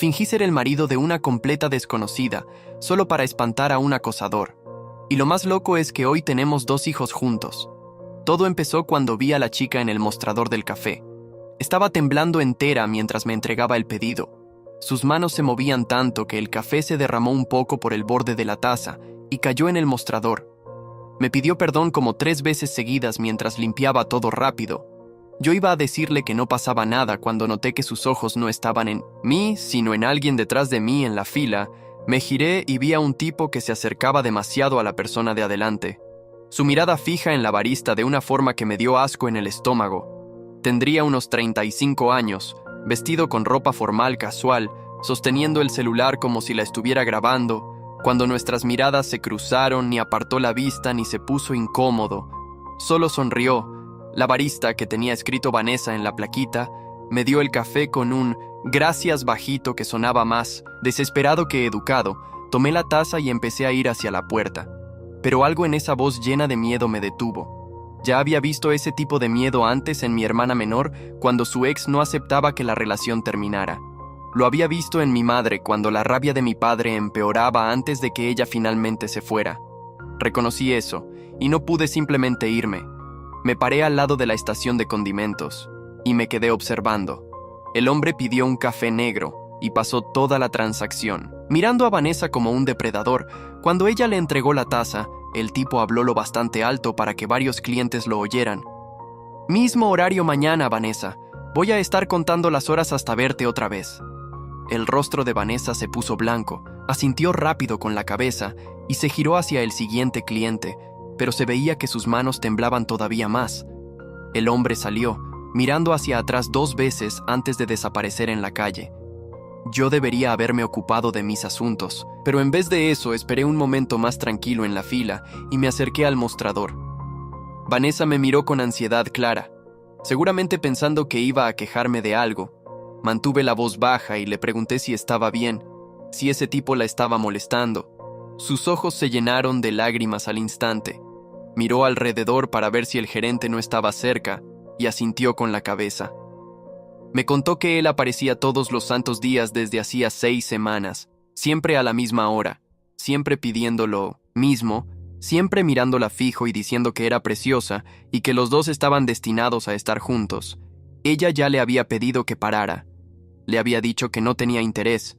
Fingí ser el marido de una completa desconocida, solo para espantar a un acosador. Y lo más loco es que hoy tenemos 2 hijos juntos. Todo empezó cuando vi a la chica en el mostrador del café. Estaba temblando entera mientras me entregaba el pedido. Sus manos se movían tanto que el café se derramó un poco por el borde de la taza y cayó en el mostrador. Me pidió perdón como 3 veces seguidas mientras limpiaba todo rápido. Yo iba a decirle que no pasaba nada cuando noté que sus ojos no estaban en mí, sino en alguien detrás de mí en la fila. Me giré y vi a un tipo que se acercaba demasiado a la persona de adelante. Su mirada fija en la barista de una forma que me dio asco en el estómago. Tendría unos 35 años, vestido con ropa formal casual, sosteniendo el celular como si la estuviera grabando. Cuando nuestras miradas se cruzaron, ni apartó la vista ni se puso incómodo. Solo sonrió. La barista, que tenía escrito Vanessa en la plaquita, me dio el café con un gracias bajito que sonaba más desesperado que educado. Tomé la taza y empecé a ir hacia la puerta. Pero algo en esa voz llena de miedo me detuvo. Ya había visto ese tipo de miedo antes en mi hermana menor, cuando su ex no aceptaba que la relación terminara. Lo había visto en mi madre cuando la rabia de mi padre empeoraba antes de que ella finalmente se fuera. Reconocí eso, y no pude simplemente irme. Me paré al lado de la estación de condimentos, y me quedé observando. El hombre pidió un café negro, y pasó toda la transacción, mirando a Vanessa como un depredador. Cuando ella le entregó la taza, el tipo habló lo bastante alto para que varios clientes lo oyeran. Mismo horario mañana, Vanessa. Voy a estar contando las horas hasta verte otra vez. El rostro de Vanessa se puso blanco, asintió rápido con la cabeza y se giró hacia el siguiente cliente, pero se veía que sus manos temblaban todavía más. El hombre salió, mirando hacia atrás 2 veces antes de desaparecer en la calle. Yo debería haberme ocupado de mis asuntos, pero en vez de eso esperé un momento más tranquilo en la fila y me acerqué al mostrador. Vanessa me miró con ansiedad clara, seguramente pensando que iba a quejarme de algo. Mantuve la voz baja y le pregunté si estaba bien, si ese tipo la estaba molestando. Sus ojos se llenaron de lágrimas al instante. Miró alrededor para ver si el gerente no estaba cerca y asintió con la cabeza. Me contó que él aparecía todos los santos días desde hacía 6 semanas, siempre a la misma hora, siempre pidiendo lo mismo, siempre mirándola fijo y diciendo que era preciosa y que los dos estaban destinados a estar juntos. Ella ya le había pedido que parara. Le había dicho que no tenía interés,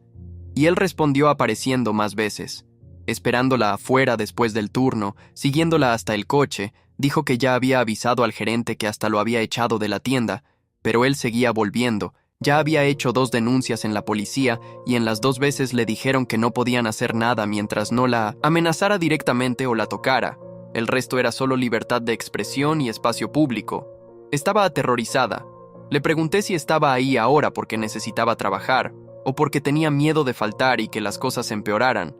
y él respondió apareciendo más veces. Esperándola afuera después del turno, siguiéndola hasta el coche, dijo que ya había avisado al gerente que hasta lo había echado de la tienda, pero él seguía volviendo. Ya había hecho 2 denuncias en la policía y en las 2 veces le dijeron que no podían hacer nada mientras no la amenazara directamente o la tocara. El resto era solo libertad de expresión y espacio público. Estaba aterrorizada. Le pregunté si estaba ahí ahora porque necesitaba trabajar o porque tenía miedo de faltar y que las cosas empeoraran.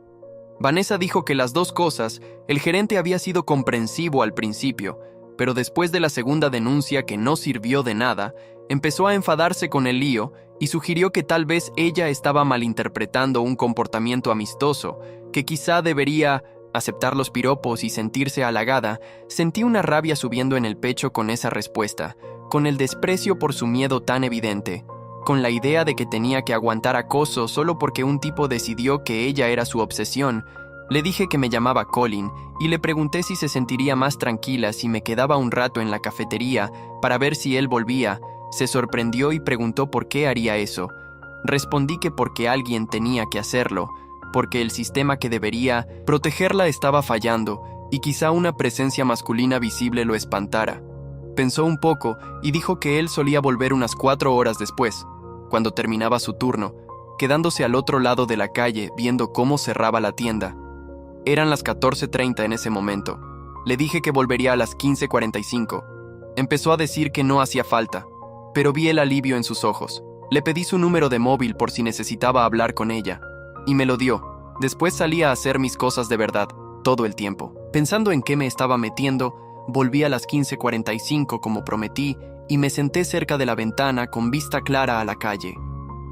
Vanessa dijo que las 2 cosas. El gerente había sido comprensivo al principio, pero después de la segunda denuncia que no sirvió de nada, empezó a enfadarse con el lío y sugirió que tal vez ella estaba malinterpretando un comportamiento amistoso, que quizá debería aceptar los piropos y sentirse halagada. Sentí una rabia subiendo en el pecho con esa respuesta, con el desprecio por su miedo tan evidente, con la idea de que tenía que aguantar acoso solo porque un tipo decidió que ella era su obsesión. Le dije que me llamaba Colin y le pregunté si se sentiría más tranquila si me quedaba un rato en la cafetería para ver si él volvía. Se sorprendió y preguntó por qué haría eso. Respondí que porque alguien tenía que hacerlo, porque el sistema que debería protegerla estaba fallando y quizá una presencia masculina visible lo espantara. Pensó un poco y dijo que él solía volver unas 4 horas después, cuando terminaba su turno, quedándose al otro lado de la calle viendo cómo cerraba la tienda. Eran las 14:30 en ese momento. Le dije que volvería a las 15:45. Empezó a decir que no hacía falta, pero vi el alivio en sus ojos. Le pedí su número de móvil por si necesitaba hablar con ella, y me lo dio. Después salí a hacer mis cosas de verdad, todo el tiempo. Pensando en qué me estaba metiendo, volví a las 15:45 como prometí y me senté cerca de la ventana con vista clara a la calle.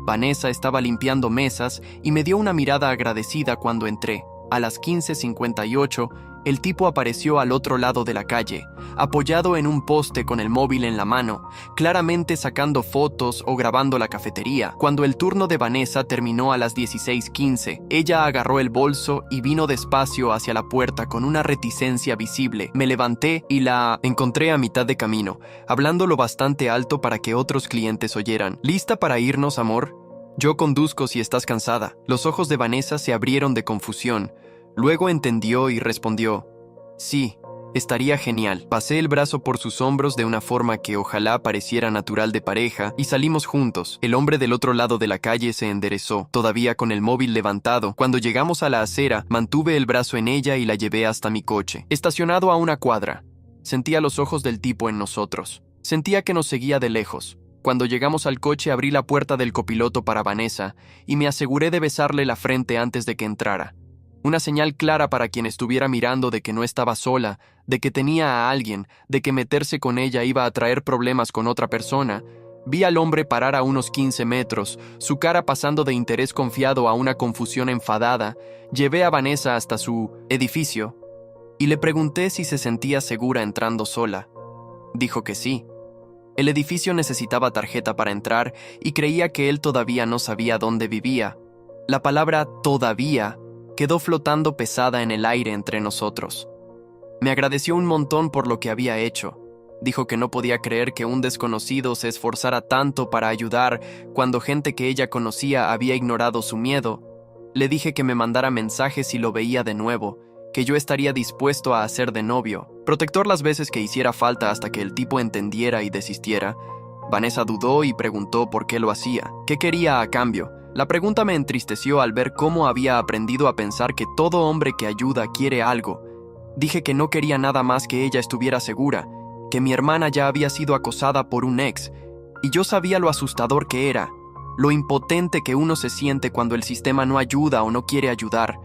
Vanessa estaba limpiando mesas y me dio una mirada agradecida cuando entré. A las 15:58 El tipo apareció al otro lado de la calle, apoyado en un poste con el móvil en la mano, claramente sacando fotos o grabando la cafetería. Cuando el turno de Vanessa terminó a las 16:15, ella agarró el bolso y vino despacio hacia la puerta con una reticencia visible. Me levanté y la encontré a mitad de camino, hablando lo bastante alto para que otros clientes oyeran. ¿Lista para irnos, amor? Yo conduzco si estás cansada. Los ojos de Vanessa se abrieron de confusión. Luego entendió y respondió: sí, estaría genial. Pasé el brazo por sus hombros de una forma que ojalá pareciera natural de pareja y salimos juntos. El hombre del otro lado de la calle se enderezó, todavía con el móvil levantado. Cuando llegamos a la acera, mantuve el brazo en ella y la llevé hasta mi coche, estacionado a una cuadra. Sentía los ojos del tipo en nosotros. Sentía que nos seguía de lejos. Cuando llegamos al coche, abrí la puerta del copiloto para Vanessa y me aseguré de besarle la frente antes de que entrara. Una señal clara para quien estuviera mirando de que no estaba sola, de que tenía a alguien, de que meterse con ella iba a traer problemas con otra persona. Vi al hombre parar a unos 15 metros, su cara pasando de interés confiado a una confusión enfadada. Llevé a Vanessa hasta su edificio y le pregunté si se sentía segura entrando sola. Dijo que sí. El edificio necesitaba tarjeta para entrar y creía que él todavía no sabía dónde vivía. La palabra «todavía» quedó flotando pesada en el aire entre nosotros. Me agradeció un montón por lo que había hecho. Dijo que no podía creer que un desconocido se esforzara tanto para ayudar cuando gente que ella conocía había ignorado su miedo. Le dije que me mandara mensajes si lo veía de nuevo, que yo estaría dispuesto a hacer de novio, protector las veces que hiciera falta hasta que el tipo entendiera y desistiera. Vanessa dudó y preguntó por qué lo hacía, qué quería a cambio. La pregunta me entristeció al ver cómo había aprendido a pensar que todo hombre que ayuda quiere algo. Dije que no quería nada más que ella estuviera segura, que mi hermana ya había sido acosada por un ex, y yo sabía lo asustador que era, lo impotente que uno se siente cuando el sistema no ayuda o no quiere ayudar.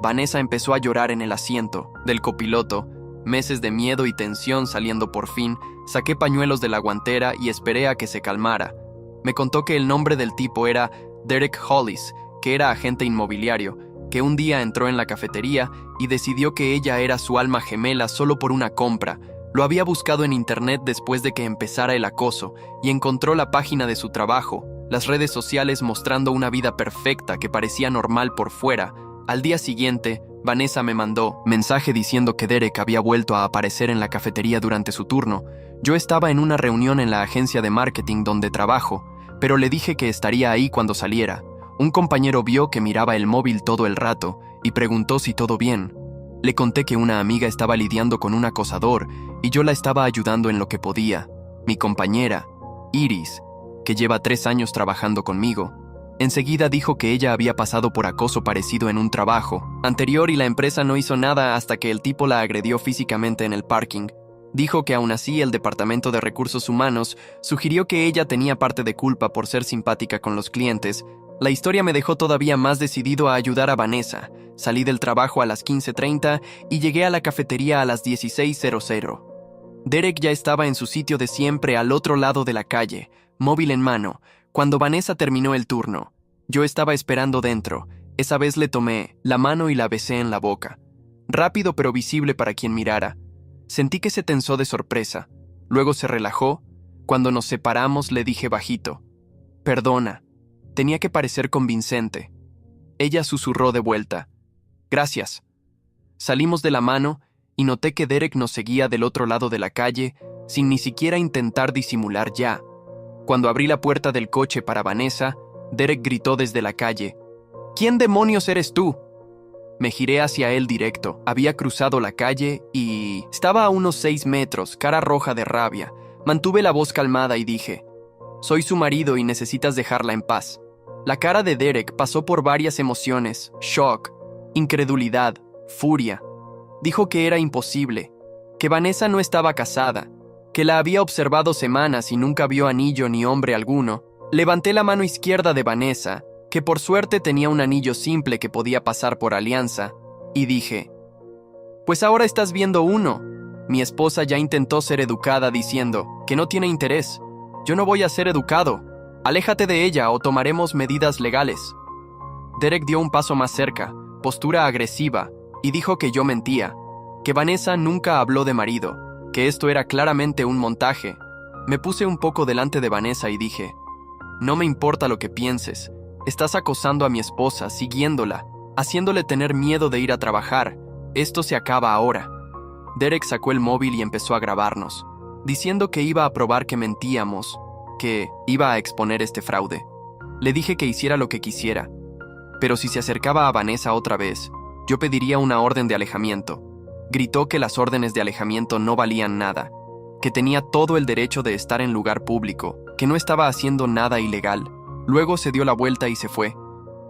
Vanessa empezó a llorar en el asiento del copiloto. Meses de miedo y tensión saliendo por fin, saqué pañuelos de la guantera y esperé a que se calmara. Me contó que el nombre del tipo era Derek Hollis, que era agente inmobiliario, que un día entró en la cafetería y decidió que ella era su alma gemela solo por una compra. Lo había buscado en internet después de que empezara el acoso y encontró la página de su trabajo, las redes sociales mostrando una vida perfecta que parecía normal por fuera. Al día siguiente, Vanessa me mandó mensaje diciendo que Derek había vuelto a aparecer en la cafetería durante su turno. Yo estaba en una reunión en la agencia de marketing donde trabajo, pero le dije que estaría ahí cuando saliera. Un compañero vio que miraba el móvil todo el rato y preguntó si todo bien. Le conté que una amiga estaba lidiando con un acosador y yo la estaba ayudando en lo que podía. Mi compañera, Iris, que lleva 3 años trabajando conmigo, enseguida dijo que ella había pasado por acoso parecido en un trabajo anterior y la empresa no hizo nada hasta que el tipo la agredió físicamente en el parking. Dijo que aún así el Departamento de Recursos Humanos sugirió que ella tenía parte de culpa por ser simpática con los clientes. La historia me dejó todavía más decidido a ayudar a Vanessa. Salí del trabajo a las 15:30 y llegué a la cafetería a las 16:00. Derek ya estaba en su sitio de siempre al otro lado de la calle, móvil en mano, cuando Vanessa terminó el turno. Yo estaba esperando dentro. Esa vez le tomé la mano y la besé en la boca. Rápido pero visible para quien mirara. Sentí que se tensó de sorpresa. Luego se relajó. Cuando nos separamos le dije bajito: «Perdona, tenía que parecer convincente». Ella susurró de vuelta: «Gracias». Salimos de la mano y noté que Derek nos seguía del otro lado de la calle sin ni siquiera intentar disimular ya. Cuando abrí la puerta del coche para Vanessa, Derek gritó desde la calle: «¿Quién demonios eres tú?». Me giré hacia él directo. Había cruzado la calle y estaba a unos 6 metros, cara roja de rabia. Mantuve la voz calmada y dije: «Soy su marido y necesitas dejarla en paz». La cara de Derek pasó por varias emociones: shock, incredulidad, furia. Dijo que era imposible, que Vanessa no estaba casada, que la había observado semanas y nunca vio anillo ni hombre alguno. Levanté la mano izquierda de Vanessa, que por suerte tenía un anillo simple que podía pasar por alianza, y dije: «Pues ahora estás viendo uno». Mi esposa ya intentó ser educada diciendo que no tiene interés. Yo no voy a ser educado. Aléjate de ella o tomaremos medidas legales. Derek dio un paso más cerca, postura agresiva, y dijo que yo mentía. que Vanessa nunca habló de marido, que esto era claramente un montaje. Me puse un poco delante de Vanessa y dije, no me importa lo que pienses, estás acosando a mi esposa, siguiéndola, haciéndole tener miedo de ir a trabajar. Esto se acaba ahora. Derek sacó el móvil y empezó a grabarnos, diciendo que iba a probar que mentíamos, que iba a exponer este fraude. Le dije que hiciera lo que quisiera, pero si se acercaba a Vanessa otra vez, yo pediría una orden de alejamiento. Gritó que las órdenes de alejamiento no valían nada, que tenía todo el derecho de estar en lugar público, que no estaba haciendo nada ilegal. Luego se dio la vuelta y se fue,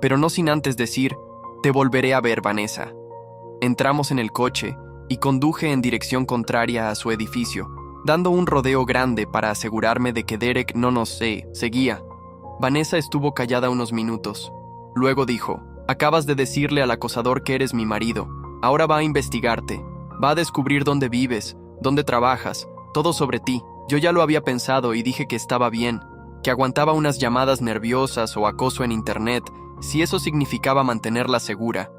pero no sin antes decir, te volveré a ver, Vanessa. Entramos en el coche y conduje en dirección contraria a su edificio, dando un rodeo grande para asegurarme de que Derek no nos seguía. Vanessa estuvo callada unos minutos. Luego dijo, acabas de decirle al acosador que eres mi marido. Ahora va a investigarte. Va a descubrir dónde vives, dónde trabajas, todo sobre ti. Yo ya lo había pensado y dije que estaba bien, que aguantaba unas llamadas nerviosas o acoso en internet, si eso significaba mantenerla segura.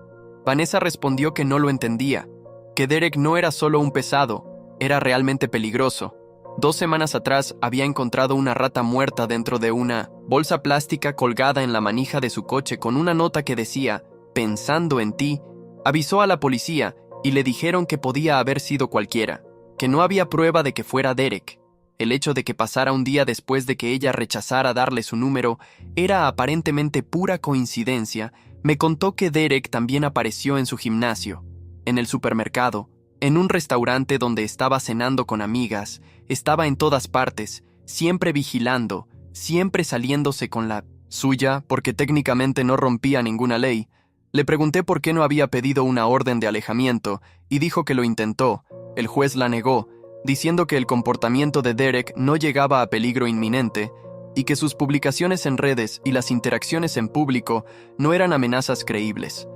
Vanessa respondió que no lo entendía, que Derek no era solo un pesado, era realmente peligroso. 2 semanas atrás había encontrado una rata muerta dentro de una bolsa plástica colgada en la manija de su coche con una nota que decía, pensando en ti. Avisó a la policía y le dijeron que podía haber sido cualquiera, que no había prueba de que fuera Derek. El hecho de que pasara un día después de que ella rechazara darle su número era aparentemente pura coincidencia. Me contó que Derek también apareció en su gimnasio, en el supermercado, en un restaurante donde estaba cenando con amigas, estaba en todas partes, siempre vigilando, siempre saliéndose con la suya porque técnicamente no rompía ninguna ley. Le pregunté por qué no había pedido una orden de alejamiento y dijo que lo intentó. El juez la negó, diciendo que el comportamiento de Derek no llegaba a peligro inminente y que sus publicaciones en redes y las interacciones en público no eran amenazas creíbles.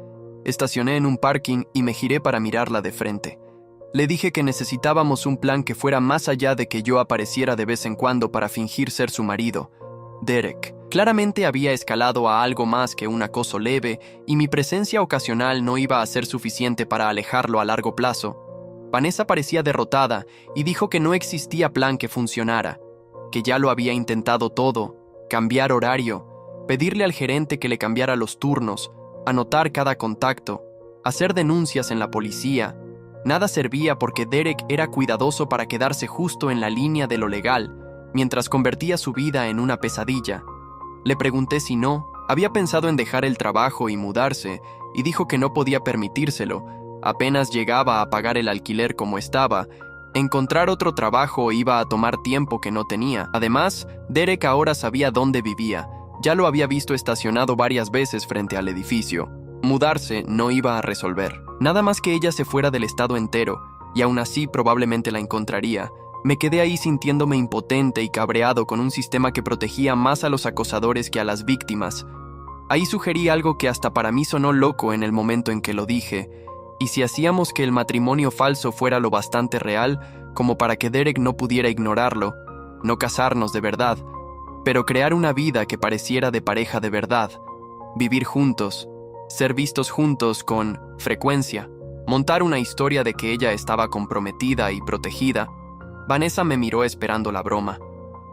Estacioné en un parking y me giré para mirarla de frente. Le dije que necesitábamos un plan que fuera más allá de que yo apareciera de vez en cuando para fingir ser su marido. Derek claramente había escalado a algo más que un acoso leve y mi presencia ocasional no iba a ser suficiente para alejarlo a largo plazo. Vanessa parecía derrotada y dijo que no existía plan que funcionara, que ya lo había intentado todo, cambiar horario, pedirle al gerente que le cambiara los turnos, anotar cada contacto, hacer denuncias en la policía. Nada servía porque Derek era cuidadoso para quedarse justo en la línea de lo legal, mientras convertía su vida en una pesadilla. Le pregunté si no, había pensado en dejar el trabajo y mudarse, y dijo que no podía permitírselo. Apenas llegaba a pagar el alquiler como estaba. Encontrar otro trabajo iba a tomar tiempo que no tenía. Además, Derek ahora sabía dónde vivía. Ya lo había visto estacionado varias veces frente al edificio. Mudarse no iba a resolver. Nada más que ella se fuera del estado entero, y aún así probablemente la encontraría. Me quedé ahí sintiéndome impotente y cabreado con un sistema que protegía más a los acosadores que a las víctimas. Ahí sugerí algo que hasta para mí sonó loco en el momento en que lo dije. ¿Y si hacíamos que el matrimonio falso fuera lo bastante real como para que Derek no pudiera ignorarlo? No casarnos de verdad, pero crear una vida que pareciera de pareja de verdad. Vivir juntos, ser vistos juntos con frecuencia, montar una historia de que ella estaba comprometida y protegida. Vanessa me miró esperando la broma.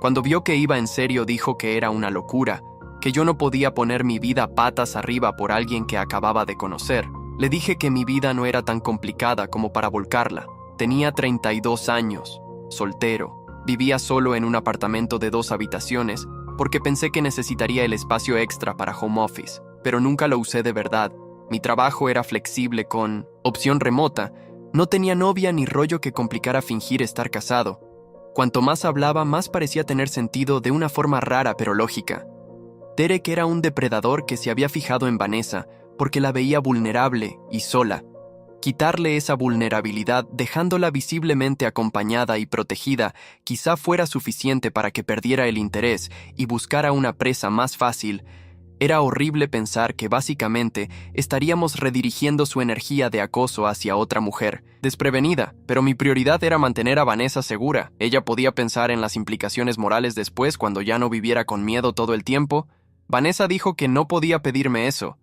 Cuando vio que iba en serio dijo que era una locura, que yo no podía poner mi vida patas arriba por alguien que acababa de conocer. Le dije que mi vida no era tan complicada como para volcarla. Tenía 32 años, soltero, vivía solo en un apartamento de 2 habitaciones porque pensé que necesitaría el espacio extra para home office, pero nunca lo usé de verdad. Mi trabajo era flexible con opción remota. No tenía novia ni rollo que complicara fingir estar casado. Cuanto más hablaba, más parecía tener sentido de una forma rara pero lógica. Derek era un depredador que se había fijado en Vanessa porque la veía vulnerable y sola. Quitarle esa vulnerabilidad, dejándola visiblemente acompañada y protegida, quizá fuera suficiente para que perdiera el interés y buscara una presa más fácil. Era horrible pensar que básicamente estaríamos redirigiendo su energía de acoso hacia otra mujer, desprevenida, pero mi prioridad era mantener a Vanessa segura. Ella podía pensar en las implicaciones morales después cuando ya no viviera con miedo todo el tiempo. Vanessa dijo que no podía pedirme eso,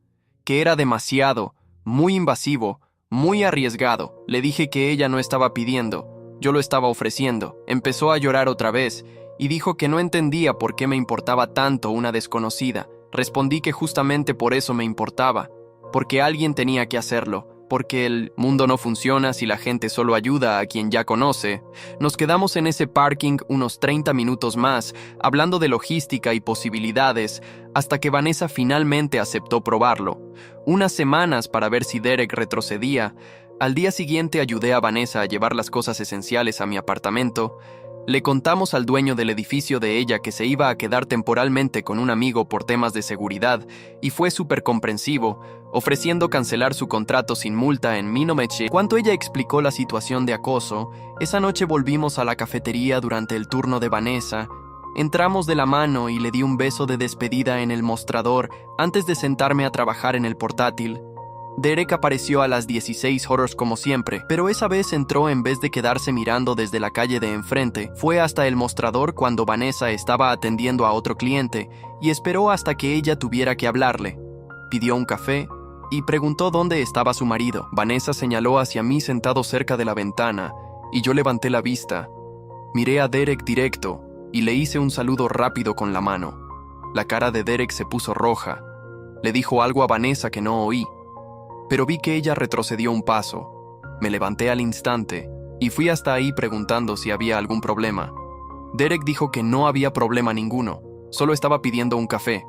que era demasiado, muy invasivo, Muy arriesgado. Le dije que ella no estaba pidiendo, yo lo estaba ofreciendo. Empezó a llorar otra vez y dijo que no entendía por qué me importaba tanto una desconocida. Respondí que justamente por eso me importaba, porque alguien tenía que hacerlo, porque el mundo no funciona si la gente solo ayuda a quien ya conoce. Nos quedamos en ese parking unos 30 minutos más, hablando de logística y posibilidades, hasta que Vanessa finalmente aceptó probarlo. Unas semanas para ver si Derek retrocedía. Al día siguiente ayudé a Vanessa a llevar las cosas esenciales a mi apartamento. Le contamos al dueño del edificio de ella que se iba a quedar temporalmente con un amigo por temas de seguridad y fue súper comprensivo, ofreciendo cancelar su contrato sin multa en Minomeche. Cuando ella explicó la situación de acoso, esa noche volvimos a la cafetería durante el turno de Vanessa. Entramos de la mano y le di un beso de despedida en el mostrador antes de sentarme a trabajar en el portátil. Derek apareció a las 16 horas como siempre, pero esa vez entró en vez de quedarse mirando desde la calle de enfrente. Fue hasta el mostrador cuando Vanessa estaba atendiendo a otro cliente y esperó hasta que ella tuviera que hablarle. Pidió un café y preguntó dónde estaba su marido. Vanessa señaló hacia mí sentado cerca de la ventana y yo levanté la vista. Miré a Derek directo y le hice un saludo rápido con la mano. La cara de Derek se puso roja. Le dijo algo a Vanessa que no oí, pero vi que ella retrocedió un paso. Me levanté al instante y fui hasta ahí preguntando si había algún problema. Derek dijo que no había problema ninguno, solo estaba pidiendo un café.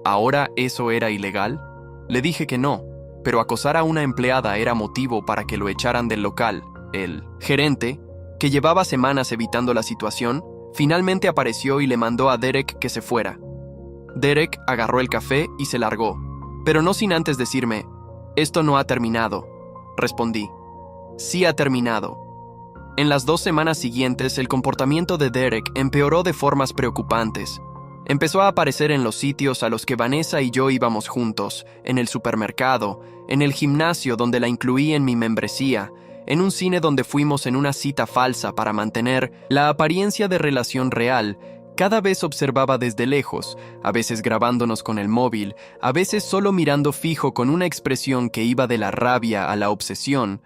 ¿Ahora eso era ilegal? Le dije que no, pero acosar a una empleada era motivo para que lo echaran del local. El gerente, que llevaba semanas evitando la situación, finalmente apareció y le mandó a Derek que se fuera. Derek agarró el café y se largó, pero no sin antes decirme: «Esto no ha terminado», respondí. «Sí ha terminado». En las 2 semanas siguientes, el comportamiento de Derek empeoró de formas preocupantes. Empezó a aparecer en los sitios a los que Vanessa y yo íbamos juntos, en el supermercado, en el gimnasio donde la incluí en mi membresía, en un cine donde fuimos en una cita falsa para mantener la apariencia de relación real. Cada vez observaba desde lejos, a veces grabándonos con el móvil, a veces solo mirando fijo con una expresión que iba de la rabia a la obsesión.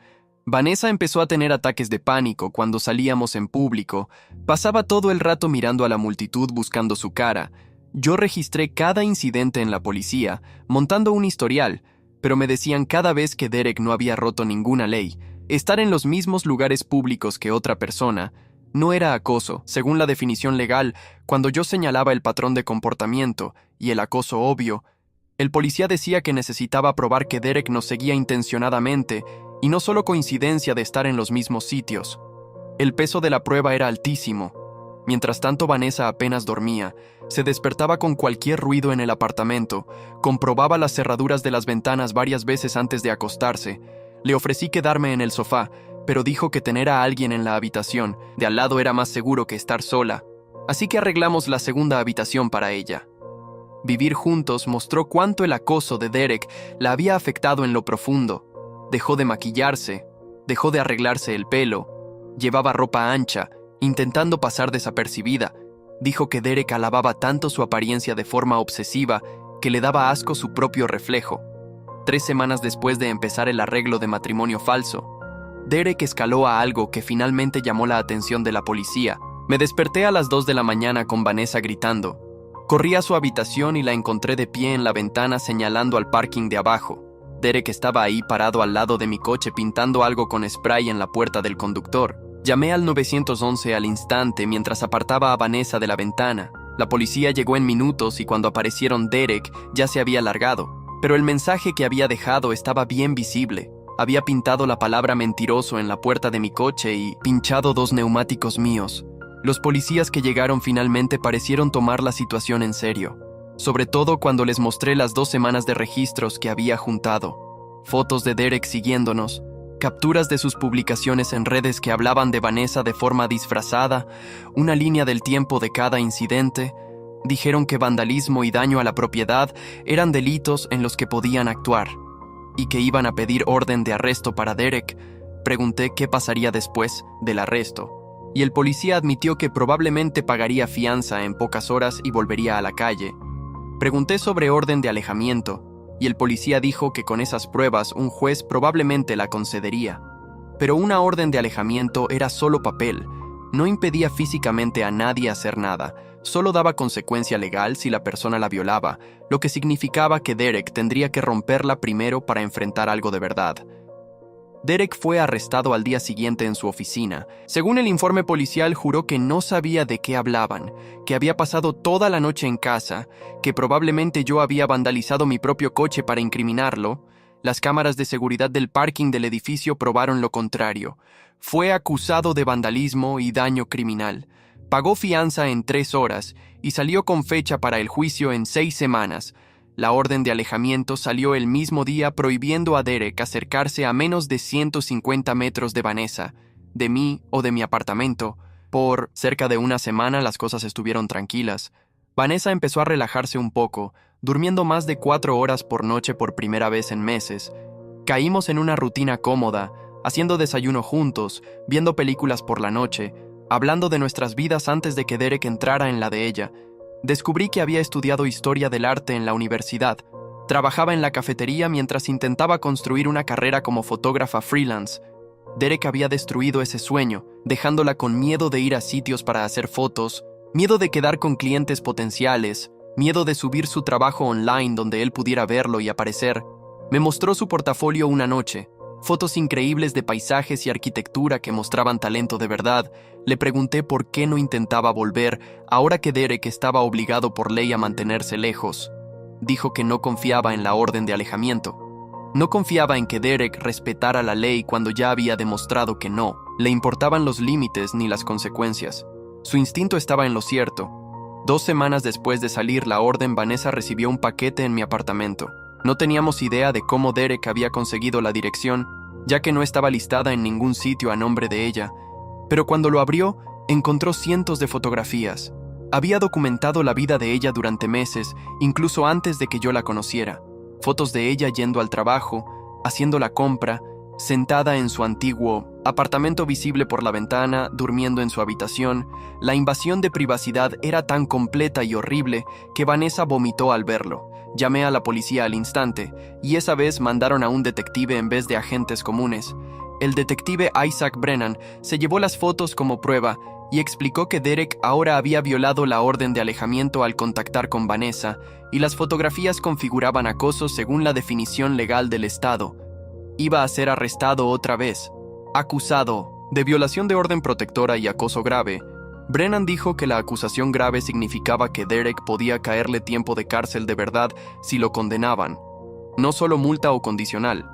Vanessa empezó a tener ataques de pánico cuando salíamos en público. Pasaba todo el rato mirando a la multitud buscando su cara. Yo registré cada incidente en la policía, montando un historial, pero me decían cada vez que Derek no había roto ninguna ley. Estar en los mismos lugares públicos que otra persona no era acoso, según la definición legal. Cuando yo señalaba el patrón de comportamiento y el acoso obvio, el policía decía que necesitaba probar que Derek nos seguía intencionadamente y no solo coincidencia de estar en los mismos sitios. El peso de la prueba era altísimo. Mientras tanto, Vanessa apenas dormía, se despertaba con cualquier ruido en el apartamento, comprobaba las cerraduras de las ventanas varias veces antes de acostarse. Le ofrecí quedarme en el sofá, pero dijo que tener a alguien en la habitación de al lado era más seguro que estar sola, así que arreglamos la segunda habitación para ella. Vivir juntos mostró cuánto el acoso de Derek la había afectado en lo profundo. Dejó de maquillarse, dejó de arreglarse el pelo, llevaba ropa ancha, intentando pasar desapercibida. Dijo que Derek alababa tanto su apariencia de forma obsesiva que le daba asco su propio reflejo. 3 semanas después de empezar el arreglo de matrimonio falso, Derek escaló a algo que finalmente llamó la atención de la policía. Me desperté a las 2 de la mañana con Vanessa gritando. Corrí a su habitación y la encontré de pie en la ventana señalando al parking de abajo. Derek estaba ahí parado al lado de mi coche pintando algo con spray en la puerta del conductor. Llamé al 911 al instante mientras apartaba a Vanessa de la ventana. La policía llegó en minutos y cuando aparecieron Derek ya se había largado. Pero el mensaje que había dejado estaba bien visible. Había pintado la palabra mentiroso en la puerta de mi coche y pinchado 2 neumáticos míos. Los policías que llegaron finalmente parecieron tomar la situación en serio, sobre todo cuando les mostré las 2 semanas de registros que había juntado, fotos de Derek siguiéndonos, capturas de sus publicaciones en redes que hablaban de Vanessa de forma disfrazada, una línea del tiempo de cada incidente. Dijeron que vandalismo y daño a la propiedad eran delitos en los que podían actuar y que iban a pedir orden de arresto para Derek. Pregunté qué pasaría después del arresto, y el policía admitió que probablemente pagaría fianza en pocas horas y volvería a la calle. Pregunté sobre orden de alejamiento, y el policía dijo que con esas pruebas un juez probablemente la concedería. Pero una orden de alejamiento era solo papel, no impedía físicamente a nadie hacer nada, solo daba consecuencia legal si la persona la violaba, lo que significaba que Derek tendría que romperla primero para enfrentar algo de verdad. Derek fue arrestado al día siguiente en su oficina. Según el informe policial, juró que no sabía de qué hablaban, que había pasado toda la noche en casa, que probablemente yo había vandalizado mi propio coche para incriminarlo. Las cámaras de seguridad del parking del edificio probaron lo contrario. Fue acusado de vandalismo y daño criminal. Pagó fianza en 3 horas y salió con fecha para el juicio en 6 semanas. La orden de alejamiento salió el mismo día prohibiendo a Derek acercarse a menos de 150 metros de Vanessa, de mí o de mi apartamento. Por cerca de una semana las cosas estuvieron tranquilas. Vanessa empezó a relajarse un poco, durmiendo más de 4 horas por noche por primera vez en meses. Caímos en una rutina cómoda, haciendo desayuno juntos, viendo películas por la noche, hablando de nuestras vidas antes de que Derek entrara en la de ella. Descubrí que había estudiado historia del arte en la universidad. Trabajaba en la cafetería mientras intentaba construir una carrera como fotógrafa freelance. Derek había destruido ese sueño, dejándola con miedo de ir a sitios para hacer fotos, miedo de quedar con clientes potenciales, miedo de subir su trabajo online donde él pudiera verlo y aparecer. Me mostró su portafolio una noche, fotos increíbles de paisajes y arquitectura que mostraban talento de verdad. Le pregunté por qué no intentaba volver, ahora que Derek estaba obligado por ley a mantenerse lejos. Dijo que no confiaba en la orden de alejamiento. No confiaba en que Derek respetara la ley cuando ya había demostrado que no le importaban los límites ni las consecuencias. Su instinto estaba en lo cierto. 2 semanas después de salir la orden, Vanessa recibió un paquete en mi apartamento. No teníamos idea de cómo Derek había conseguido la dirección, ya que no estaba listada en ningún sitio a nombre de ella. Pero cuando lo abrió, encontró cientos de fotografías. Había documentado la vida de ella durante meses, incluso antes de que yo la conociera. Fotos de ella yendo al trabajo, haciendo la compra, sentada en su antiguo apartamento visible por la ventana, durmiendo en su habitación. La invasión de privacidad era tan completa y horrible que Vanessa vomitó al verlo. Llamé a la policía al instante, y esa vez mandaron a un detective en vez de agentes comunes. El detective Isaac Brennan se llevó las fotos como prueba y explicó que Derek ahora había violado la orden de alejamiento al contactar con Vanessa, y las fotografías configuraban acoso según la definición legal del Estado. Iba a ser arrestado otra vez, acusado de violación de orden protectora y acoso grave. Brennan dijo que la acusación grave significaba que Derek podía caerle tiempo de cárcel de verdad si lo condenaban, no solo multa o condicional.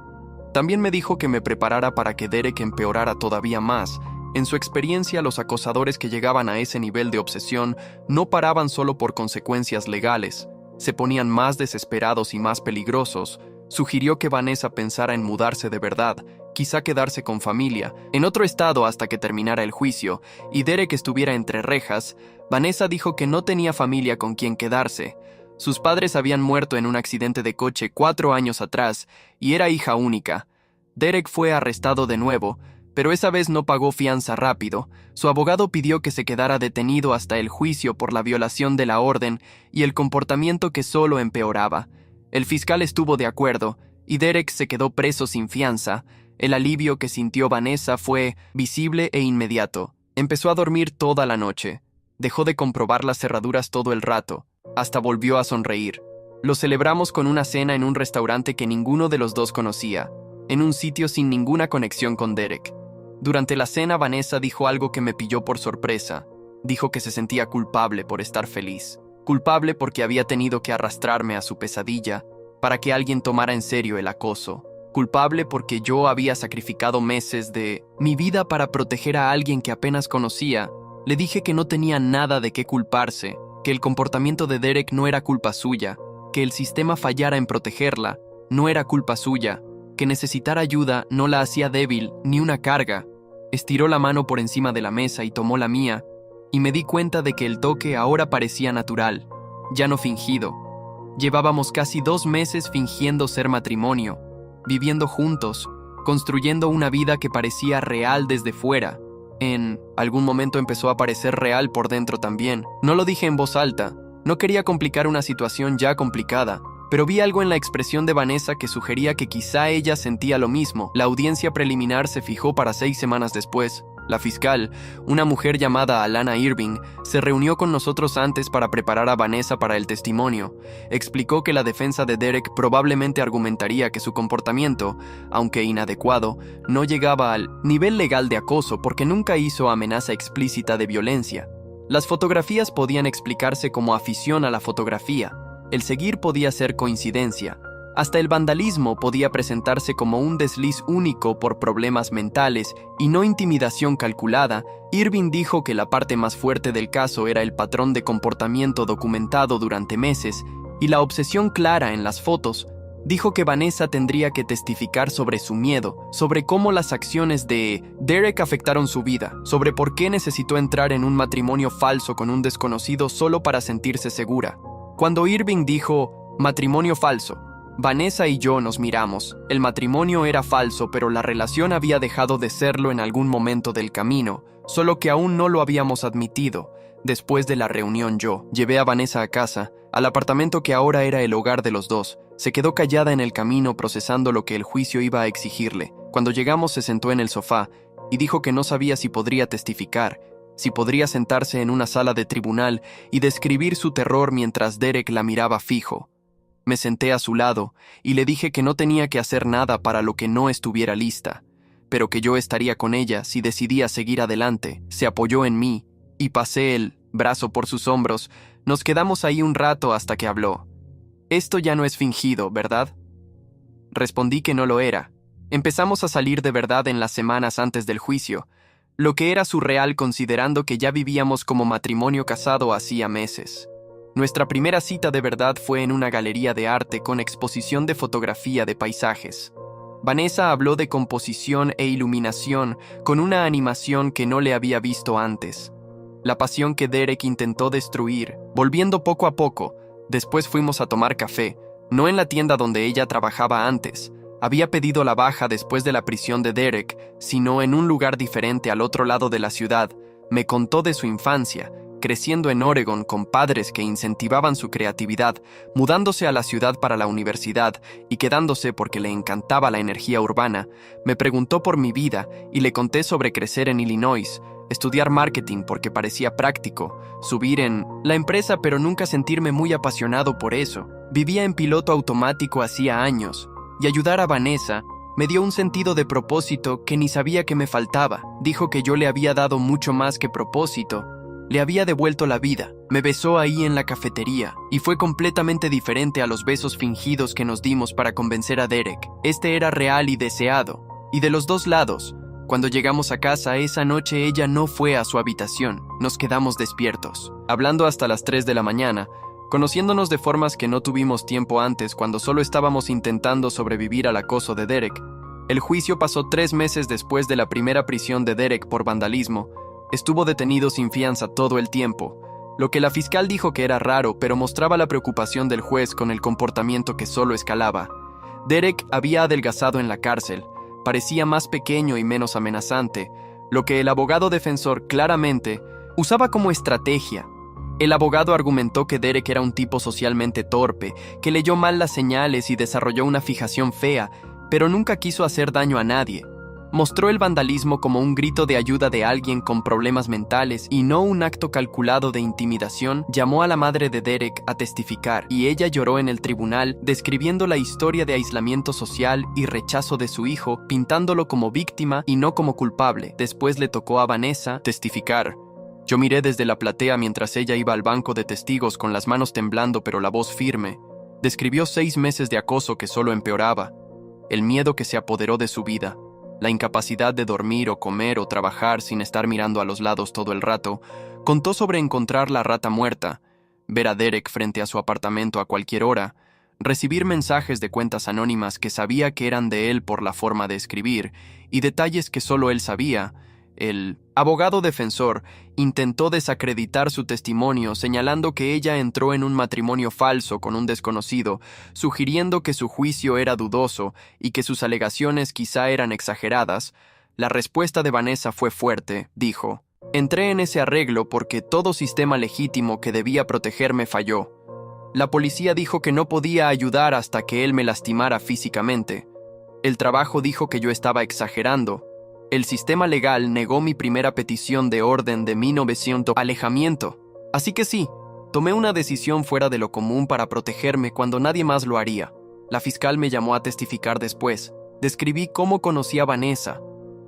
También me dijo que me preparara para que Derek empeorara todavía más. En su experiencia, los acosadores que llegaban a ese nivel de obsesión no paraban solo por consecuencias legales, se ponían más desesperados y más peligrosos. Sugirió que Vanessa pensara en mudarse de verdad, quizá quedarse con familia, en otro estado hasta que terminara el juicio, y Derek estuviera entre rejas. Vanessa dijo que no tenía familia con quien quedarse. Sus padres habían muerto en un accidente de coche 4 años atrás, y era hija única. Derek fue arrestado de nuevo, pero esa vez no pagó fianza rápido. Su abogado pidió que se quedara detenido hasta el juicio por la violación de la orden y el comportamiento que solo empeoraba. El fiscal estuvo de acuerdo, y Derek se quedó preso sin fianza. El alivio que sintió Vanessa fue visible e inmediato. Empezó a dormir toda la noche. Dejó de comprobar las cerraduras todo el rato. Hasta volvió a sonreír. Lo celebramos con una cena en un restaurante que ninguno de los dos conocía, en un sitio sin ninguna conexión con Derek. Durante la cena, Vanessa dijo algo que me pilló por sorpresa. Dijo que se sentía culpable por estar feliz. Culpable porque había tenido que arrastrarme a su pesadilla para que alguien tomara en serio el acoso. Culpable porque yo había sacrificado meses de mi vida para proteger a alguien que apenas conocía. Le dije que no tenía nada de qué culparse, que el comportamiento de Derek no era culpa suya, que el sistema fallara en protegerla no era culpa suya, que necesitar ayuda no la hacía débil ni una carga. Estiró la mano por encima de la mesa y tomó la mía, y me di cuenta de que el toque ahora parecía natural, ya no fingido. Llevábamos casi 2 meses fingiendo ser matrimonio, viviendo juntos, construyendo una vida que parecía real desde fuera. En algún momento empezó a parecer real por dentro también. No lo dije en voz alta, no quería complicar una situación ya complicada. pero vi algo en la expresión de Vanessa que sugería que quizá ella sentía lo mismo. La audiencia preliminar se fijó para 6 semanas después. La fiscal, una mujer llamada Alana Irving, se reunió con nosotros antes para preparar a Vanessa para el testimonio. Explicó que la defensa de Derek probablemente argumentaría que su comportamiento, aunque inadecuado, no llegaba al nivel legal de acoso porque nunca hizo amenaza explícita de violencia. Las fotografías podían explicarse como afición a la fotografía. El seguir podía ser coincidencia. Hasta el vandalismo podía presentarse como un desliz único por problemas mentales y no intimidación calculada. Irving dijo que la parte más fuerte del caso era el patrón de comportamiento documentado durante meses y la obsesión clara en las fotos. Dijo que Vanessa tendría que testificar sobre su miedo, sobre cómo las acciones de Derek afectaron su vida, sobre por qué necesitó entrar en un matrimonio falso con un desconocido solo para sentirse segura. Cuando Irving dijo matrimonio falso, Vanessa y yo nos miramos. El matrimonio era falso, pero la relación había dejado de serlo en algún momento del camino, solo que aún no lo habíamos admitido. Después de la reunión yo llevé a Vanessa a casa, al apartamento que ahora era el hogar de los dos. Se quedó callada en el camino procesando lo que el juicio iba a exigirle. Cuando llegamos se sentó en el sofá y dijo que no sabía si podría testificar, si podría sentarse en una sala de tribunal y describir su terror mientras Derek la miraba fijo. Me senté a su lado y le dije que no tenía que hacer nada para lo que no estuviera lista, pero que yo estaría con ella si decidía seguir adelante. Se apoyó en mí y pasé el brazo por sus hombros. Nos quedamos ahí un rato hasta que habló. «Esto ya no es fingido, ¿verdad?» Respondí que no lo era. Empezamos a salir de verdad en las semanas antes del juicio, lo que era surreal considerando que ya vivíamos como matrimonio casado hacía meses. Nuestra primera cita de verdad fue en una galería de arte con exposición de fotografía de paisajes. Vanessa habló de composición e iluminación con una animación que no le había visto antes. La pasión que Derek intentó destruir, volviendo poco a poco. Después fuimos a tomar café, no en la tienda donde ella trabajaba antes. Había pedido la baja después de la prisión de Derek, sino en un lugar diferente al otro lado de la ciudad. Me contó de su infancia, creciendo en Oregon con padres que incentivaban su creatividad, mudándose a la ciudad para la universidad y quedándose porque le encantaba la energía urbana. Me preguntó por mi vida y le conté sobre crecer en Illinois, estudiar marketing porque parecía práctico, subir en la empresa pero nunca sentirme muy apasionado por eso. Vivía en piloto automático hacía años y ayudar a Vanessa me dio un sentido de propósito que ni sabía que me faltaba. Dijo que yo le había dado mucho más que propósito. Le había devuelto la vida. Me besó ahí en la cafetería y fue completamente diferente a los besos fingidos que nos dimos para convencer a Derek. Este era real y deseado. Y de los dos lados. Cuando llegamos a casa esa noche ella no fue a su habitación. Nos quedamos despiertos, hablando hasta las 3 de la mañana, conociéndonos de formas que no tuvimos tiempo antes cuando solo estábamos intentando sobrevivir al acoso de Derek. El juicio pasó 3 meses después de la primera prisión de Derek por vandalismo. Estuvo detenido sin fianza todo el tiempo, lo que la fiscal dijo que era raro, pero mostraba la preocupación del juez con el comportamiento que solo escalaba. Derek había adelgazado en la cárcel, parecía más pequeño y menos amenazante, lo que el abogado defensor claramente usaba como estrategia. El abogado argumentó que Derek era un tipo socialmente torpe, que leyó mal las señales y desarrolló una fijación fea, pero nunca quiso hacer daño a nadie. Mostró el vandalismo como un grito de ayuda de alguien con problemas mentales y no un acto calculado de intimidación. Llamó a la madre de Derek a testificar y ella lloró en el tribunal, describiendo la historia de aislamiento social y rechazo de su hijo, pintándolo como víctima y no como culpable. Después le tocó a Vanessa testificar. Yo miré desde la platea mientras ella iba al banco de testigos con las manos temblando pero la voz firme. Describió 6 meses de acoso que solo empeoraba, el miedo que se apoderó de su vida, la incapacidad de dormir o comer o trabajar sin estar mirando a los lados todo el rato. Contó sobre encontrar la rata muerta, ver a Derek frente a su apartamento a cualquier hora, recibir mensajes de cuentas anónimas que sabía que eran de él por la forma de escribir y detalles que solo él sabía. El abogado defensor intentó desacreditar su testimonio señalando que ella entró en un matrimonio falso con un desconocido, sugiriendo que su juicio era dudoso y que sus alegaciones quizá eran exageradas. La respuesta de Vanessa fue fuerte, dijo: «Entré en ese arreglo porque todo sistema legítimo que debía protegerme falló. La policía dijo que no podía ayudar hasta que él me lastimara físicamente. El trabajo dijo que yo estaba exagerando. El sistema legal negó mi primera petición de orden de 1900 alejamiento. Así que sí, tomé una decisión fuera de lo común para protegerme cuando nadie más lo haría. La fiscal me llamó a testificar después. Describí cómo conocí a Vanessa,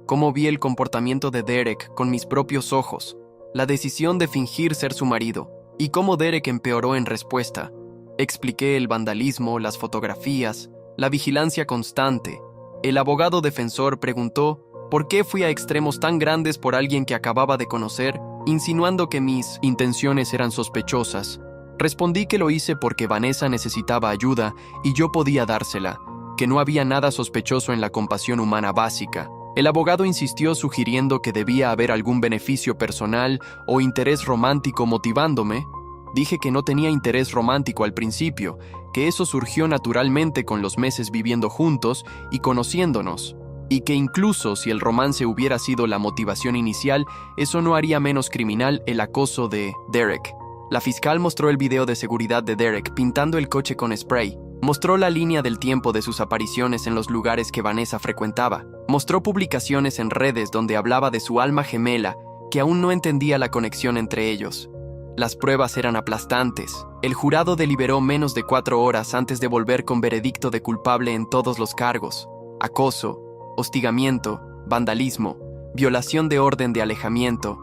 cómo vi el comportamiento de Derek con mis propios ojos, la decisión de fingir ser su marido, y cómo Derek empeoró en respuesta. Expliqué el vandalismo, las fotografías, la vigilancia constante. El abogado defensor preguntó por qué fui a extremos tan grandes por alguien que acababa de conocer, insinuando que mis intenciones eran sospechosas. Respondí que lo hice porque Vanessa necesitaba ayuda y yo podía dársela, que no había nada sospechoso en la compasión humana básica. El abogado insistió sugiriendo que debía haber algún beneficio personal o interés romántico motivándome. Dije que no tenía interés romántico al principio, que eso surgió naturalmente con los meses viviendo juntos y conociéndonos, y que incluso si el romance hubiera sido la motivación inicial, eso no haría menos criminal el acoso de Derek. La fiscal mostró el video de seguridad de Derek pintando el coche con spray. Mostró la línea del tiempo de sus apariciones en los lugares que Vanessa frecuentaba. Mostró publicaciones en redes donde hablaba de su alma gemela, que aún no entendía la conexión entre ellos. Las pruebas eran aplastantes. El jurado deliberó menos de 4 horas antes de volver con veredicto de culpable en todos los cargos: acoso, hostigamiento, vandalismo, violación de orden de alejamiento.